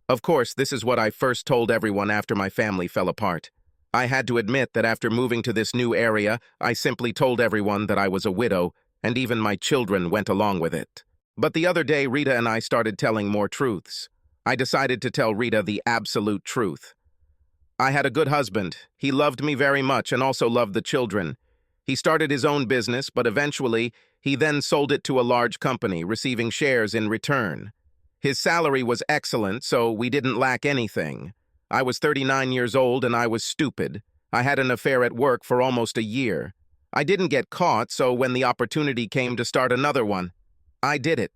Of course, this is what I first told everyone after my family fell apart. I had to admit that after moving to this new area, I simply told everyone that I was a widow, and even my children went along with it. But the other day, Rita and I started telling more truths. I decided to tell Rita the absolute truth. I had a good husband. He loved me very much and also loved the children. He started his own business, but eventually, he then sold it to a large company, receiving shares in return. His salary was excellent, so we didn't lack anything. I was 39 years old and I was stupid. I had an affair at work for almost a year. I didn't get caught, so when the opportunity came to start another one, I did it.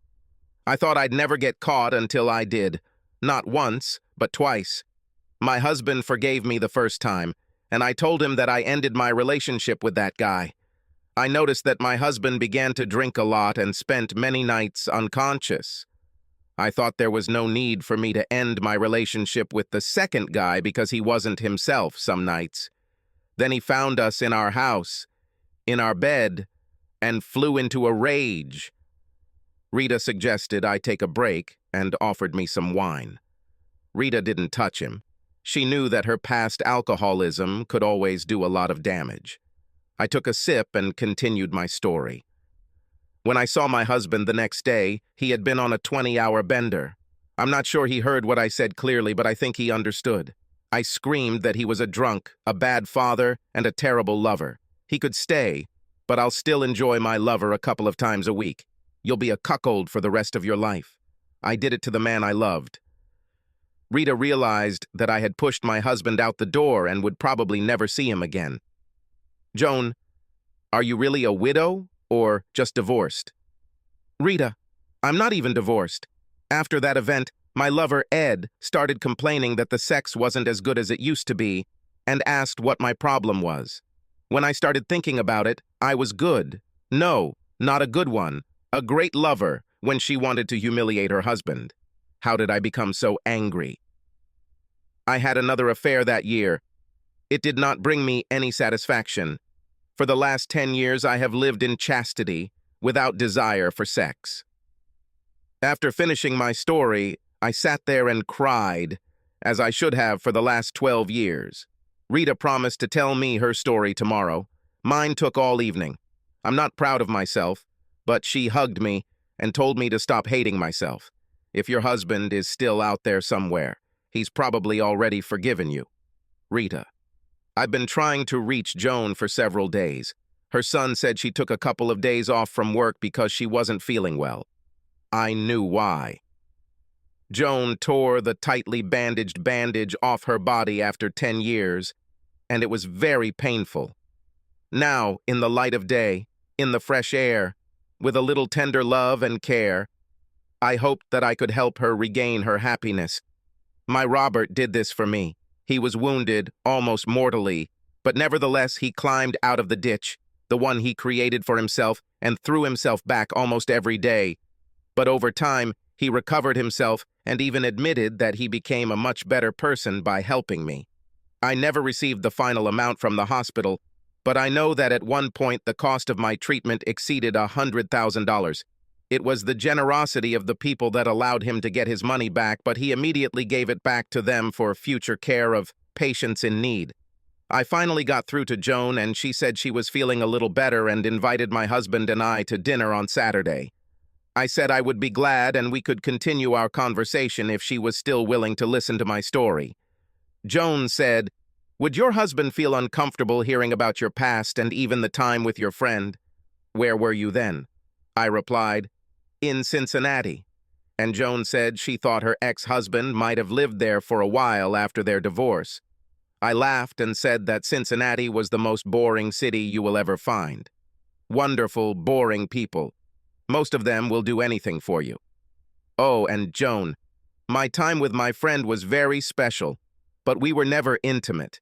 I thought I'd never get caught until I did. Not once, but twice. My husband forgave me the first time, and I told him that I ended my relationship with that guy. I noticed that my husband began to drink a lot and spent many nights unconscious. I thought there was no need for me to end my relationship with the second guy because he wasn't himself some nights. Then he found us in our house, in our bed, and flew into a rage. Rita suggested I take a break and offered me some wine. Rita didn't touch him. She knew that her past alcoholism could always do a lot of damage. I took a sip and continued my story. When I saw my husband the next day, he had been on a 20-hour bender. I'm not sure he heard what I said clearly, but I think he understood. I screamed that he was a drunk, a bad father, and a terrible lover. He could stay, but I'll still enjoy my lover a couple of times a week. You'll be a cuckold for the rest of your life. I did it to the man I loved. Rita realized that I had pushed my husband out the door and would probably never see him again. Joan, are you really a widow or just divorced? Rita, I'm not even divorced. After that event, my lover, Ed, started complaining that the sex wasn't as good as it used to be and asked what my problem was. When I started thinking about it, I was good. No, not a good one. A great lover when she wanted to humiliate her husband. How did I become so angry? I had another affair that year. It did not bring me any satisfaction. For the last 10 years, I have lived in chastity, without desire for sex. After finishing my story, I sat there and cried, as I should have for the last 12 years. Rita promised to tell me her story tomorrow. Mine took all evening. I'm not proud of myself, but she hugged me and told me to stop hating myself. If your husband is still out there somewhere, he's probably already forgiven you. Rita. I've been trying to reach Joan for several days. Her son said she took a couple of days off from work because she wasn't feeling well. I knew why. Joan tore the tightly bandaged bandage off her body after 10 years, and it was very painful. Now, in the light of day, in the fresh air, with a little tender love and care, I hoped that I could help her regain her happiness. My Robert did this for me. He was wounded, almost mortally, but nevertheless he climbed out of the ditch, the one he created for himself, and threw himself back almost every day. But over time, he recovered himself and even admitted that he became a much better person by helping me. I never received the final amount from the hospital, but I know that at one point the cost of my treatment exceeded $100,000. It was the generosity of the people that allowed him to get his money back, but he immediately gave it back to them for future care of patients in need. I finally got through to Joan, and she said she was feeling a little better and invited my husband and I to dinner on Saturday. I said I would be glad and we could continue our conversation if she was still willing to listen to my story. Joan said, "Would your husband feel uncomfortable hearing about your past and even the time with your friend?" "Where were you then?" I replied, "In Cincinnati." And Joan said she thought her ex-husband might have lived there for a while after their divorce. I laughed and said that Cincinnati was the most boring city you will ever find. Wonderful, boring people. Most of them will do anything for you. Oh, and Joan, my time with my friend was very special, but we were never intimate.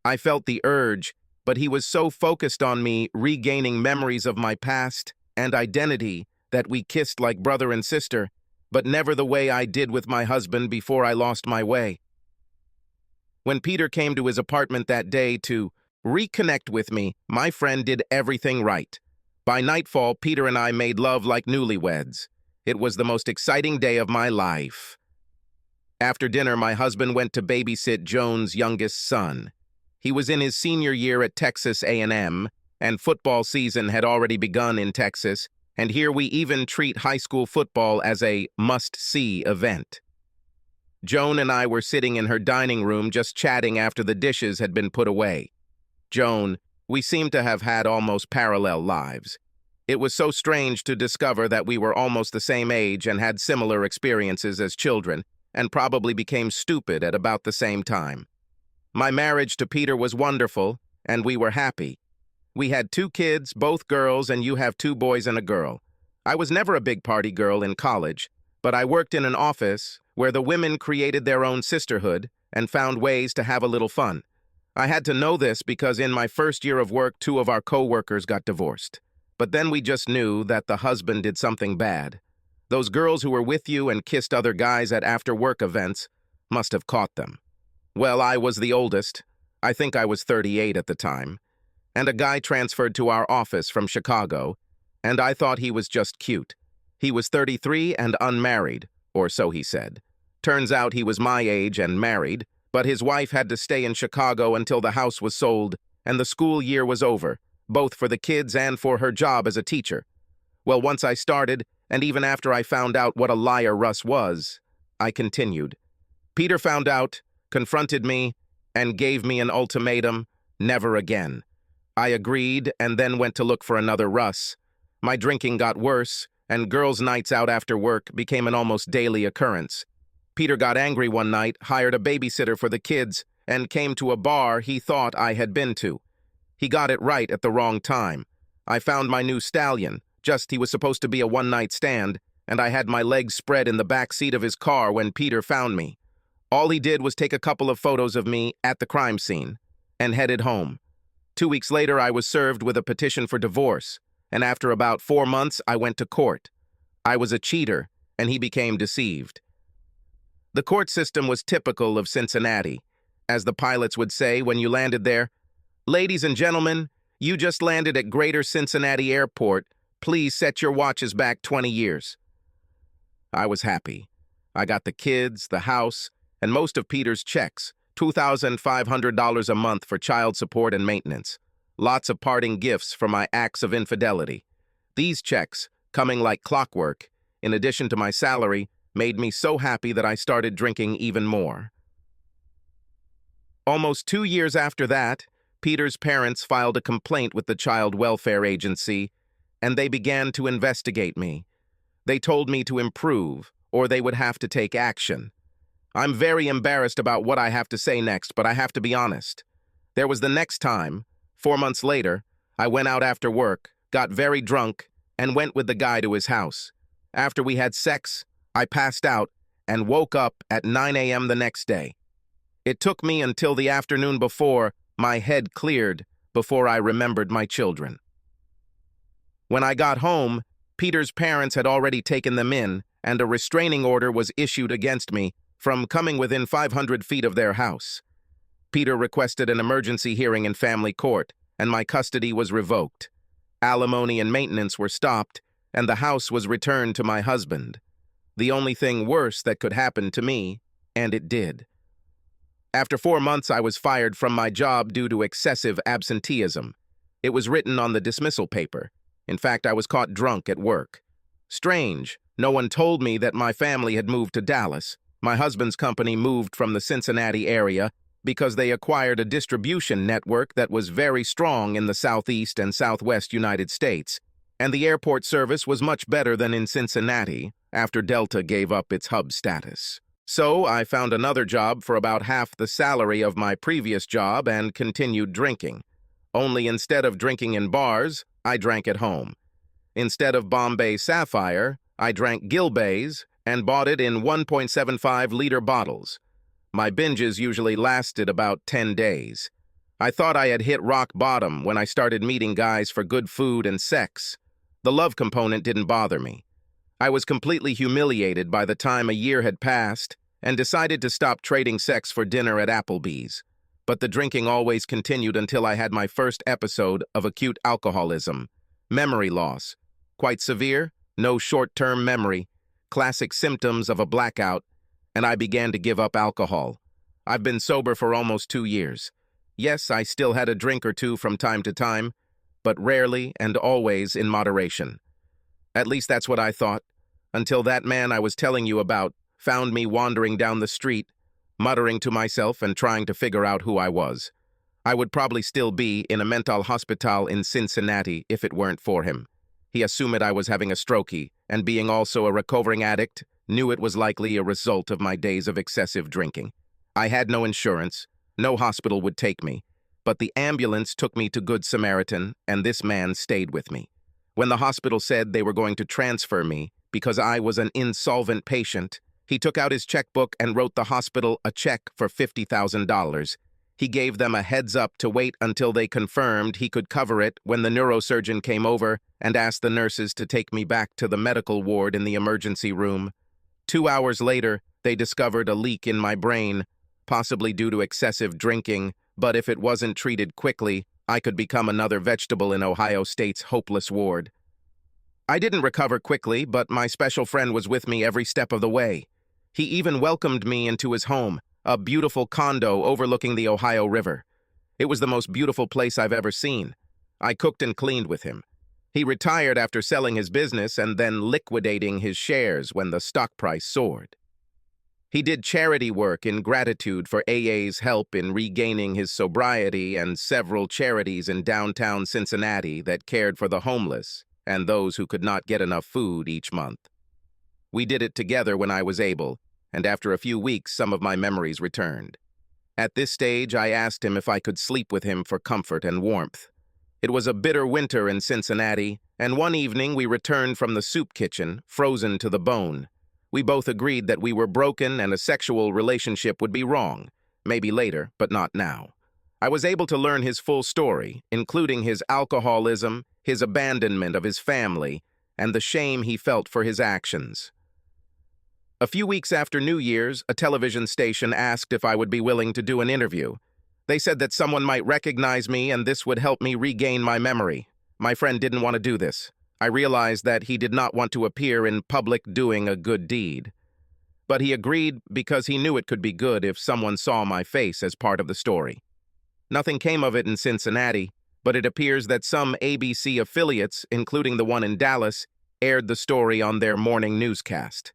I felt the urge, but he was so focused on me regaining memories of my past and identity that we kissed like brother and sister, but never the way I did with my husband before I lost my way. When Peter came to his apartment that day to reconnect with me, my friend did everything right. By nightfall, Peter and I made love like newlyweds. It was the most exciting day of my life. After dinner, my husband went to babysit Joan's youngest son. He was in his senior year at Texas A&M, and football season had already begun in Texas, and here we even treat high school football as a must-see event. Joan and I were sitting in her dining room just chatting after the dishes had been put away. Joan, we seemed to have had almost parallel lives. It was so strange to discover that we were almost the same age and had similar experiences as children, and probably became stupid at about the same time. My marriage to Peter was wonderful, and we were happy. We had 2 kids, both girls, and you have 2 boys and a girl. I was never a big party girl in college, but I worked in an office where the women created their own sisterhood and found ways to have a little fun. I had to know this because in my first year of work, 2 of our co-workers got divorced. But then we just knew that the husband did something bad. Those girls who were with you and kissed other guys at after-work events must have caught them. Well, I was the oldest. I think I was 38 at the time. And a guy transferred to our office from Chicago, and I thought he was just cute. He was 33 and unmarried, or so he said. Turns out he was my age and married, but his wife had to stay in Chicago until the house was sold and the school year was over, both for the kids and for her job as a teacher. Well, once I started, and even after I found out what a liar Russ was, I continued. Peter found out, confronted me, and gave me an ultimatum: never again. I agreed and then went to look for another Russ. My drinking got worse, and girls' nights out after work became an almost daily occurrence. Peter got angry one night, hired a babysitter for the kids, and came to a bar he thought I had been to. He got it right at the wrong time. I found my new stallion, just he was supposed to be a one-night stand, and I had my legs spread in the back seat of his car when Peter found me. All he did was take a couple of photos of me at the crime scene and headed home. 2 weeks later, I was served with a petition for divorce, and after about 4 months, I went to court. I was a cheater, and he became deceived. The court system was typical of Cincinnati. As the pilots would say when you landed there, "Ladies and gentlemen, you just landed at Greater Cincinnati Airport. Please set your watches back 20 years. I was happy. I got the kids, the house, and most of Peter's checks, $2,500 a month for child support and maintenance. Lots of parting gifts for my acts of infidelity. These checks, coming like clockwork, in addition to my salary, made me so happy that I started drinking even more. Almost 2 years after that, Peter's parents filed a complaint with the Child Welfare Agency, and they began to investigate me. They told me to improve, or they would have to take action. I'm very embarrassed about what I have to say next, but I have to be honest. There was the next time, 4 months later, I went out after work, got very drunk, and went with the guy to his house. After we had sex, I passed out and woke up at 9 a.m. the next day. It took me until the afternoon before my head cleared before I remembered my children. When I got home, Peter's parents had already taken them in, and a restraining order was issued against me from coming within 500 feet of their house. Peter requested an emergency hearing in family court, and my custody was revoked. Alimony and maintenance were stopped, and the house was returned to my husband. The only thing worse that could happen to me, and it did. After 4 months, I was fired from my job due to excessive absenteeism. It was written on the dismissal paper. In fact, I was caught drunk at work. Strange, no one told me that my family had moved to Dallas. My husband's company moved from the Cincinnati area because they acquired a distribution network that was very strong in the Southeast and Southwest United States, and the airport service was much better than in Cincinnati after Delta gave up its hub status. So I found another job for about half the salary of my previous job and continued drinking. Only instead of drinking in bars, I drank at home. Instead of Bombay Sapphire, I drank Gilbay's and bought it in 1.75-liter bottles. My binges usually lasted about 10 days. I thought I had hit rock bottom when I started meeting guys for good food and sex. The love component didn't bother me. I was completely humiliated by the time a year had passed and decided to stop trading sex for dinner at Applebee's. But the drinking always continued until I had my first episode of acute alcoholism. Memory loss. Quite severe, no short-term memory, classic symptoms of a blackout, and I began to give up alcohol. I've been sober for almost 2 years. Yes, I still had a drink or two from time to time, but rarely and always in moderation. At least that's what I thought, until that man I was telling you about found me wandering down the street, muttering to myself and trying to figure out who I was. I would probably still be in a mental hospital in Cincinnati if it weren't for him. He assumed I was having a strokey, and being also a recovering addict, knew it was likely a result of my days of excessive drinking. I had no insurance, no hospital would take me, but the ambulance took me to Good Samaritan, and this man stayed with me. When the hospital said they were going to transfer me because I was an insolvent patient, he took out his checkbook and wrote the hospital a check for $50,000. He gave them a heads up to wait until they confirmed he could cover it when the neurosurgeon came over and asked the nurses to take me back to the medical ward in the emergency room. 2 hours later, they discovered a leak in my brain, possibly due to excessive drinking, but if it wasn't treated quickly, I could become another vegetable in Ohio State's hopeless ward. I didn't recover quickly, but my special friend was with me every step of the way. He even welcomed me into his home, a beautiful condo overlooking the Ohio River. It was the most beautiful place I've ever seen. I cooked and cleaned with him. He retired after selling his business and then liquidating his shares when the stock price soared. He did charity work in gratitude for AA's help in regaining his sobriety and several charities in downtown Cincinnati that cared for the homeless and those who could not get enough food each month. We did it together when I was able, and after a few weeks, some of my memories returned. At this stage, I asked him if I could sleep with him for comfort and warmth. It was a bitter winter in Cincinnati, and one evening we returned from the soup kitchen, frozen to the bone. We both agreed that we were broken and a sexual relationship would be wrong, maybe later, but not now. I was able to learn his full story, including his alcoholism, his abandonment of his family, and the shame he felt for his actions. A few weeks after New Year's, a television station asked if I would be willing to do an interview. They said that someone might recognize me and this would help me regain my memory. My friend didn't want to do this. I realized that he did not want to appear in public doing a good deed. But he agreed because he knew it could be good if someone saw my face as part of the story. Nothing came of it in Cincinnati, but it appears that some ABC affiliates, including the one in Dallas, aired the story on their morning newscast.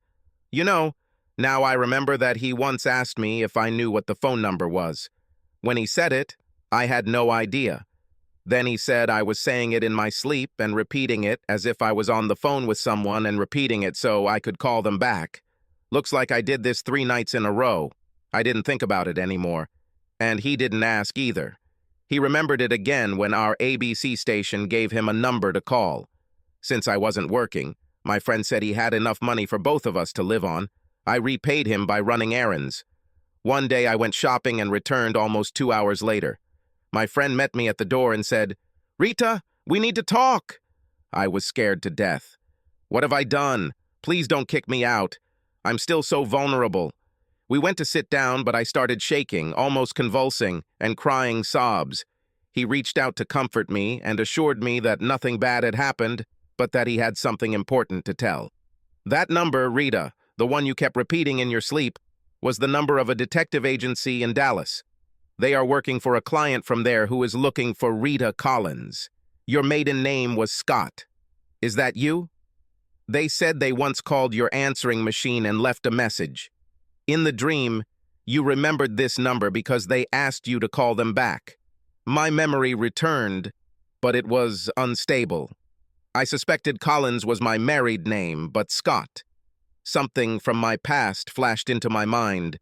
You know, now I remember that he once asked me if I knew what the phone number was. When he said it, I had no idea. Then he said I was saying it in my sleep and repeating it as if I was on the phone with someone and repeating it so I could call them back. Looks like I did this 3 nights in a row. I didn't think about it anymore. And he didn't ask either. He remembered it again when our ABC station gave him a number to call. Since I wasn't working, my friend said he had enough money for both of us to live on. I repaid him by running errands. One day I went shopping and returned almost 2 hours later. My friend met me at the door and said, "Rita, we need to talk." I was scared to death. "What have I done? Please don't kick me out. I'm still so vulnerable." We went to sit down, but I started shaking, almost convulsing, and crying sobs. He reached out to comfort me and assured me that nothing bad had happened, but that he had something important to tell. That number, Rita, the one you kept repeating in your sleep, was the number of a detective agency in Dallas. They are working for a client from there who is looking for Rita Collins. Your maiden name was Scott. Is that you? They said they once called your answering machine and left a message. In the dream, you remembered this number because they asked you to call them back. My memory returned, but it was unstable. I suspected Collins was my married name, but Scott. Something from my past flashed into my mind.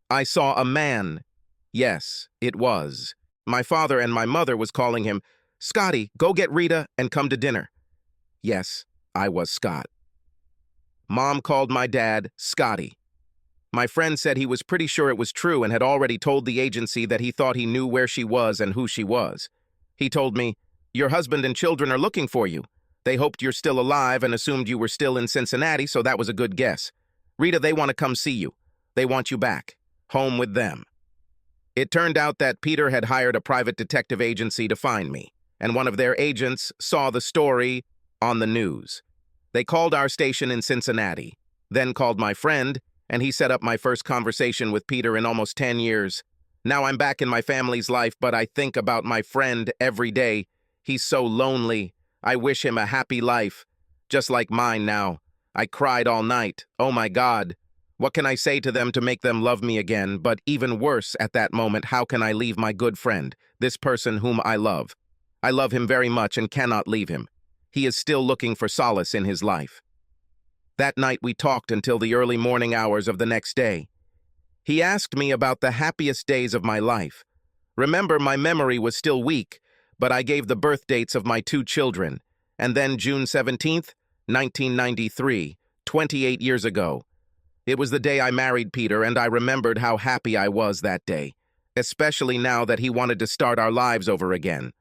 I saw a man. Yes, it was. My father and my mother was calling him, "Scotty, go get Rita and come to dinner." Yes, I was Scott. Mom called my dad Scotty. My friend said he was pretty sure it was true and had already told the agency that he thought he knew where she was and who she was. He told me, "Your husband and children are looking for you. They hoped you're still alive and assumed you were still in Cincinnati, so that was a good guess. Rita, they want to come see you. They want you back. Home with them." It turned out that Peter had hired a private detective agency to find me. and one of their agents saw the story on the news. They called our station in Cincinnati, then called my friend, and he set up my first conversation with Peter in almost 10 years. Now I'm back in my family's life, but I think about my friend every day. He's so lonely. I wish him a happy life, just like mine now. I cried all night. Oh my God. What can I say to them to make them love me again? But even worse at that moment, how can I leave my good friend, this person whom I love? I love him very much and cannot leave him. He is still looking for solace in his life. That night we talked until the early morning hours of the next day. He asked me about the happiest days of my life. Remember, my memory was still weak, but I gave the birth dates of my 2 children, and then June 17th, 1993, 28 years ago. It was the day I married Peter, and I remembered how happy I was that day, especially now that he wanted to start our lives over again.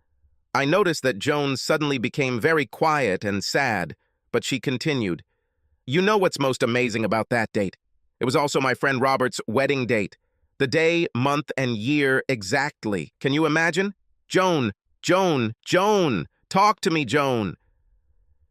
I noticed that Joan suddenly became very quiet and sad, but she continued. You know what's most amazing about that date? It was also my friend Robert's wedding date. The day, month, and year exactly. Can you imagine? Joan, Joan, Joan! Talk to me, Joan!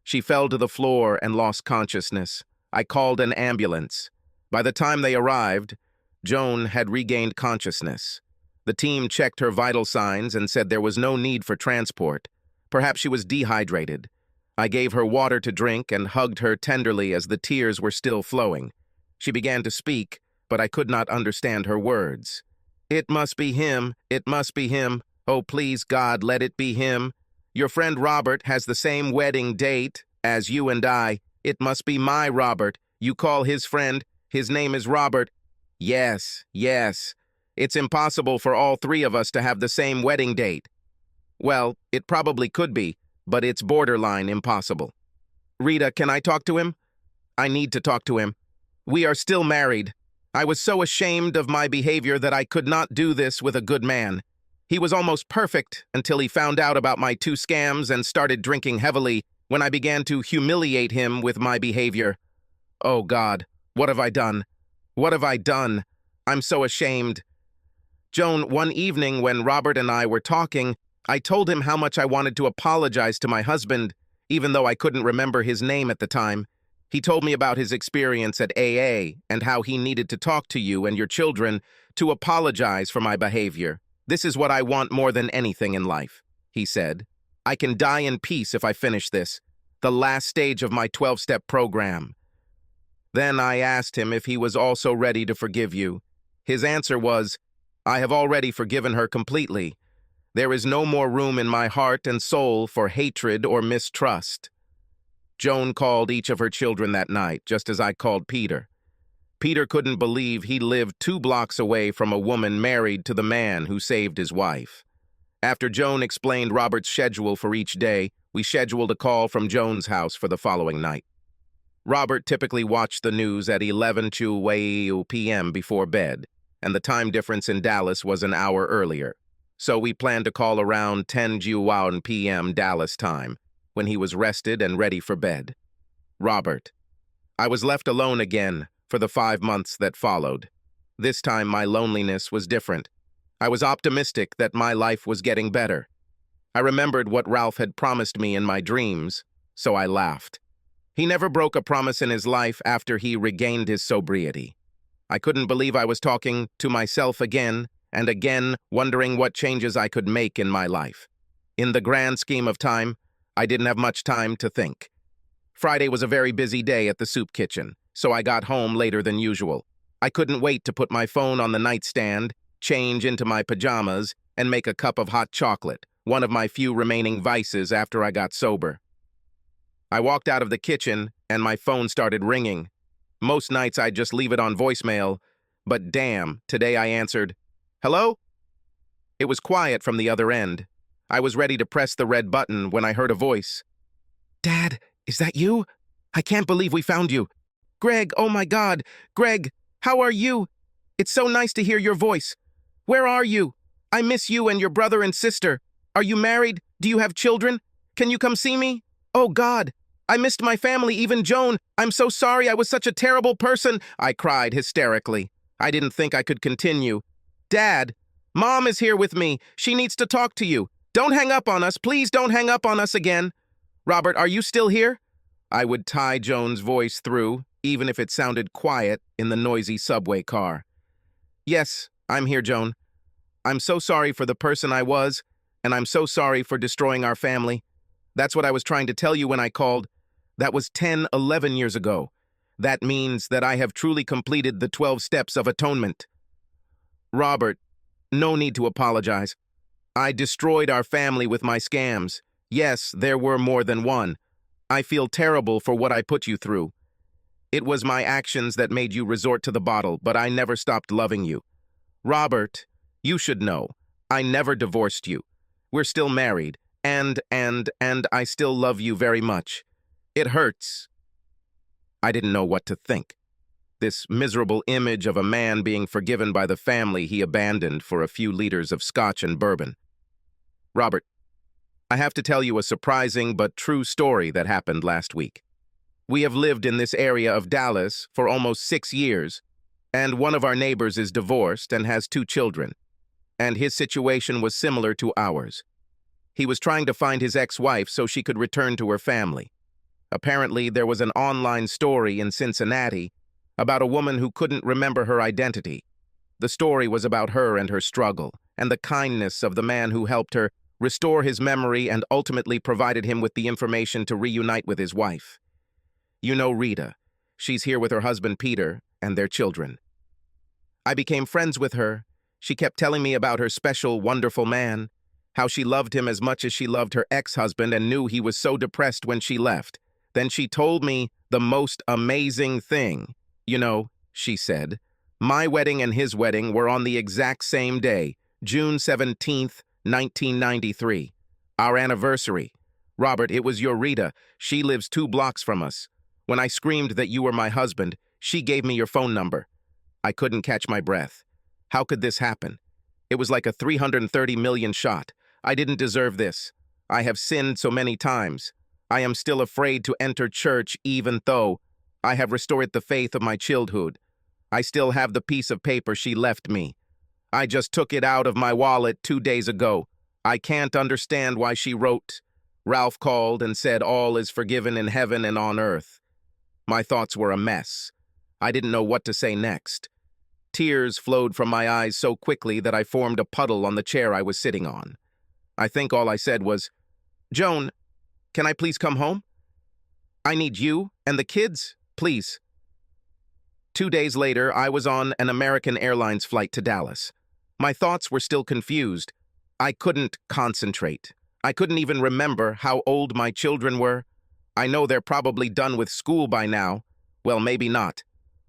She fell to the floor and lost consciousness. I called an ambulance. By the time they arrived, Joan had regained consciousness. The team checked her vital signs and said there was no need for transport. Perhaps she was dehydrated. I gave her water to drink and hugged her tenderly as the tears were still flowing. She began to speak, but I could not understand her words. It must be him. It must be him. Oh, please, God, let it be him. Your friend Robert has the same wedding date as you and I. It must be my Robert. You call his friend. His name is Robert. Yes, yes. It's impossible for all 3 of us to have the same wedding date. Well, it probably could be, but it's borderline impossible. Rita, can I talk to him? I need to talk to him. We are still married. I was so ashamed of my behavior that I could not do this with a good man. He was almost perfect until he found out about my 2 scams and started drinking heavily when I began to humiliate him with my behavior. Oh God, what have I done? What have I done? I'm so ashamed. Joan, one evening when Robert and I were talking, I told him how much I wanted to apologize to my husband, even though I couldn't remember his name at the time. He told me about his experience at AA and how he needed to talk to you and your children to apologize for my behavior. This is what I want more than anything in life, he said. I can die in peace if I finish this, the last stage of my 12-step program. Then I asked him if he was also ready to forgive you. His answer was, I have already forgiven her completely. There is no more room in my heart and soul for hatred or mistrust. Joan called each of her children that night, just as I called Peter. Peter couldn't believe he lived 2 blocks away from a woman married to the man who saved his wife. After Joan explained Robert's schedule for each day, we scheduled a call from Joan's house for the following night. Robert typically watched the news at 11 p.m. before bed, and the time difference in Dallas was an hour earlier. So we planned to call around 10 p.m. Dallas time, when he was rested and ready for bed. Robert. I was left alone again for the 5 months that followed. This time my loneliness was different. I was optimistic that my life was getting better. I remembered what Ralph had promised me in my dreams, so I laughed. He never broke a promise in his life after he regained his sobriety. I couldn't believe I was talking to myself again and again, wondering what changes I could make in my life. In the grand scheme of time, I didn't have much time to think. Friday was a very busy day at the soup kitchen, so I got home later than usual. I couldn't wait to put my phone on the nightstand, change into my pajamas, and make a cup of hot chocolate, one of my few remaining vices after I got sober. I walked out of the kitchen, and my phone started ringing. Most nights I'd just leave it on voicemail, but damn, today I answered, "Hello?" It was quiet from the other end. I was ready to press the red button when I heard a voice. "Dad, is that you? I can't believe we found you. Greg, oh my God. Greg, how are you? It's so nice to hear your voice. Where are you? I miss you and your brother and sister. Are you married? Do you have children? Can you come see me? Oh God, I missed my family, even Joan. I'm so sorry, I was such a terrible person," I cried hysterically. I didn't think I could continue. "Dad, Mom is here with me. She needs to talk to you. Don't hang up on us. Please don't hang up on us again. Robert, are you still here? I would tie Joan's voice through, even if it sounded quiet in the noisy subway car. Yes, I'm here, Joan. I'm so sorry for the person I was, and I'm so sorry for destroying our family. That's what I was trying to tell you when I called. That was 10, 11 years ago. That means that I have truly completed the 12 steps of atonement. Robert, no need to apologize. I destroyed our family with my scams. Yes, there were more than one. I feel terrible for what I put you through. It was my actions that made you resort to the bottle, but I never stopped loving you. Robert, you should know, I never divorced you. We're still married, and I still love you very much. It hurts. I didn't know what to think. This miserable image of a man being forgiven by the family he abandoned for a few liters of scotch and bourbon. Robert, I have to tell you a surprising but true story that happened last week. We have lived in this area of Dallas for almost 6 years, and one of our neighbors is divorced and has 2 children, and his situation was similar to ours. He was trying to find his ex-wife so she could return to her family. Apparently, there was an online story in Cincinnati about a woman who couldn't remember her identity. The story was about her and her struggle, and the kindness of the man who helped her restore his memory and ultimately provided him with the information to reunite with his wife. You know Rita. She's here with her husband Peter and their children. I became friends with her. She kept telling me about her special, wonderful man, how she loved him as much as she loved her ex-husband and knew he was so depressed when she left. Then she told me the most amazing thing. You know, she said, my wedding and his wedding were on the exact same day, June 17th, 1993. Our anniversary. Robert, it was your Rita. She lives 2 blocks from us. When I screamed that you were my husband, she gave me your phone number. I couldn't catch my breath. How could this happen? It was like a 330 million shot. I didn't deserve this. I have sinned so many times. I am still afraid to enter church even though I have restored the faith of my childhood. I still have the piece of paper she left me. I just took it out of my wallet 2 days ago. I can't understand why she wrote. Ralph called and said all is forgiven in heaven and on earth. My thoughts were a mess. I didn't know what to say next. Tears flowed from my eyes so quickly that I formed a puddle on the chair I was sitting on. I think all I said was, Joan, can I please come home? I need you and the kids, please. 2 days later, I was on an American Airlines flight to Dallas. My thoughts were still confused. I couldn't concentrate. I couldn't even remember how old my children were. I know they're probably done with school by now. Well, maybe not.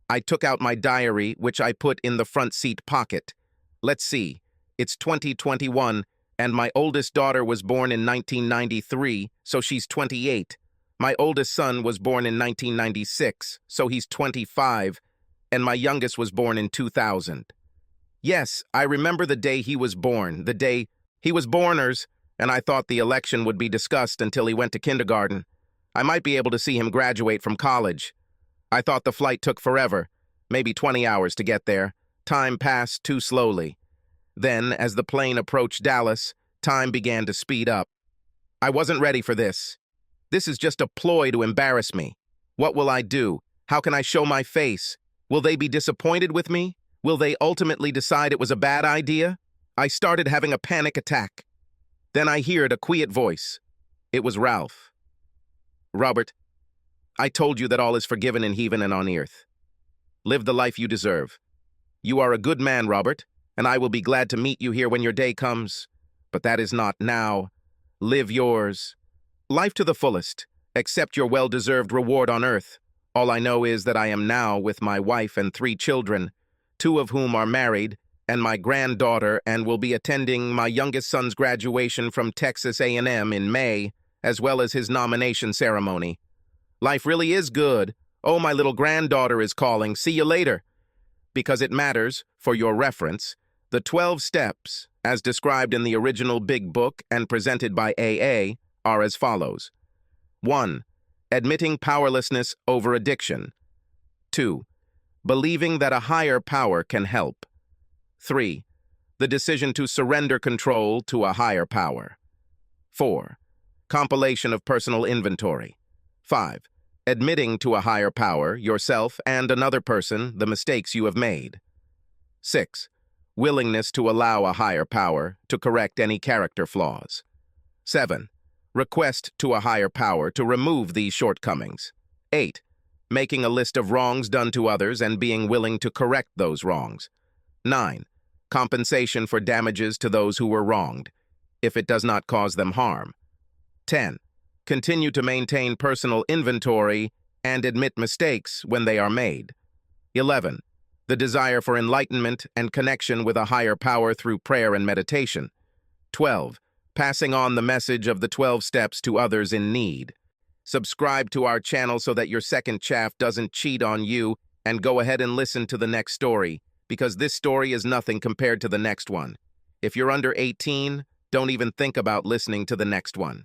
I took out my diary, which I put in the front seat pocket. Let's see. It's 2021, and my oldest daughter was born in 1993, so she's 28. My oldest son was born in 1996, so he's 25, and my youngest was born in 2000. Yes, I remember the day he was born, the day he was borners, and I thought the election would be discussed until he went to kindergarten. I might be able to see him graduate from college. I thought the flight took forever, maybe 20 hours to get there. Time passed too slowly. Then, as the plane approached Dallas, time began to speed up. I wasn't ready for this. This is just a ploy to embarrass me. What will I do? How can I show my face? Will they be disappointed with me? Will they ultimately decide it was a bad idea? I started having a panic attack. Then I heard a quiet voice. It was Ralph. Robert, I told you that all is forgiven in heaven and on earth. Live the life you deserve. You are a good man, Robert, and I will be glad to meet you here when your day comes. But that is not now. Live yours. Life to the fullest. Accept your well-deserved reward on earth. All I know is that I am now with my wife and 3 children, 2 of whom are married, and my granddaughter, and will be attending my youngest son's graduation from Texas A&M in May, as well as his nomination ceremony. Life really is good. Oh, my little granddaughter is calling. See you later. Because it matters, for your reference, the 12 steps, as described in the original Big Book and presented by AA, are as follows. 1. Admitting powerlessness over addiction. 2. Believing that a higher power can help. 3. The decision to surrender control to a higher power. 4. Compilation of personal inventory. 5. Admitting to a higher power, yourself and another person, the mistakes you have made. 6. Willingness to allow a higher power to correct any character flaws. 7. Request to a higher power to remove these shortcomings. 8. Making a list of wrongs done to others and being willing to correct those wrongs. 9. Compensation for damages to those who were wronged, if it does not cause them harm. 10. Continue to maintain personal inventory and admit mistakes when they are made. 11. The desire for enlightenment and connection with a higher power through prayer and meditation. 12. Passing on the message of the 12 steps to others in need. Subscribe to our channel so that your second chaff doesn't cheat on you, and go ahead and listen to the next story, because this story is nothing compared to the next one. If you're under 18, don't even think about listening to the next one.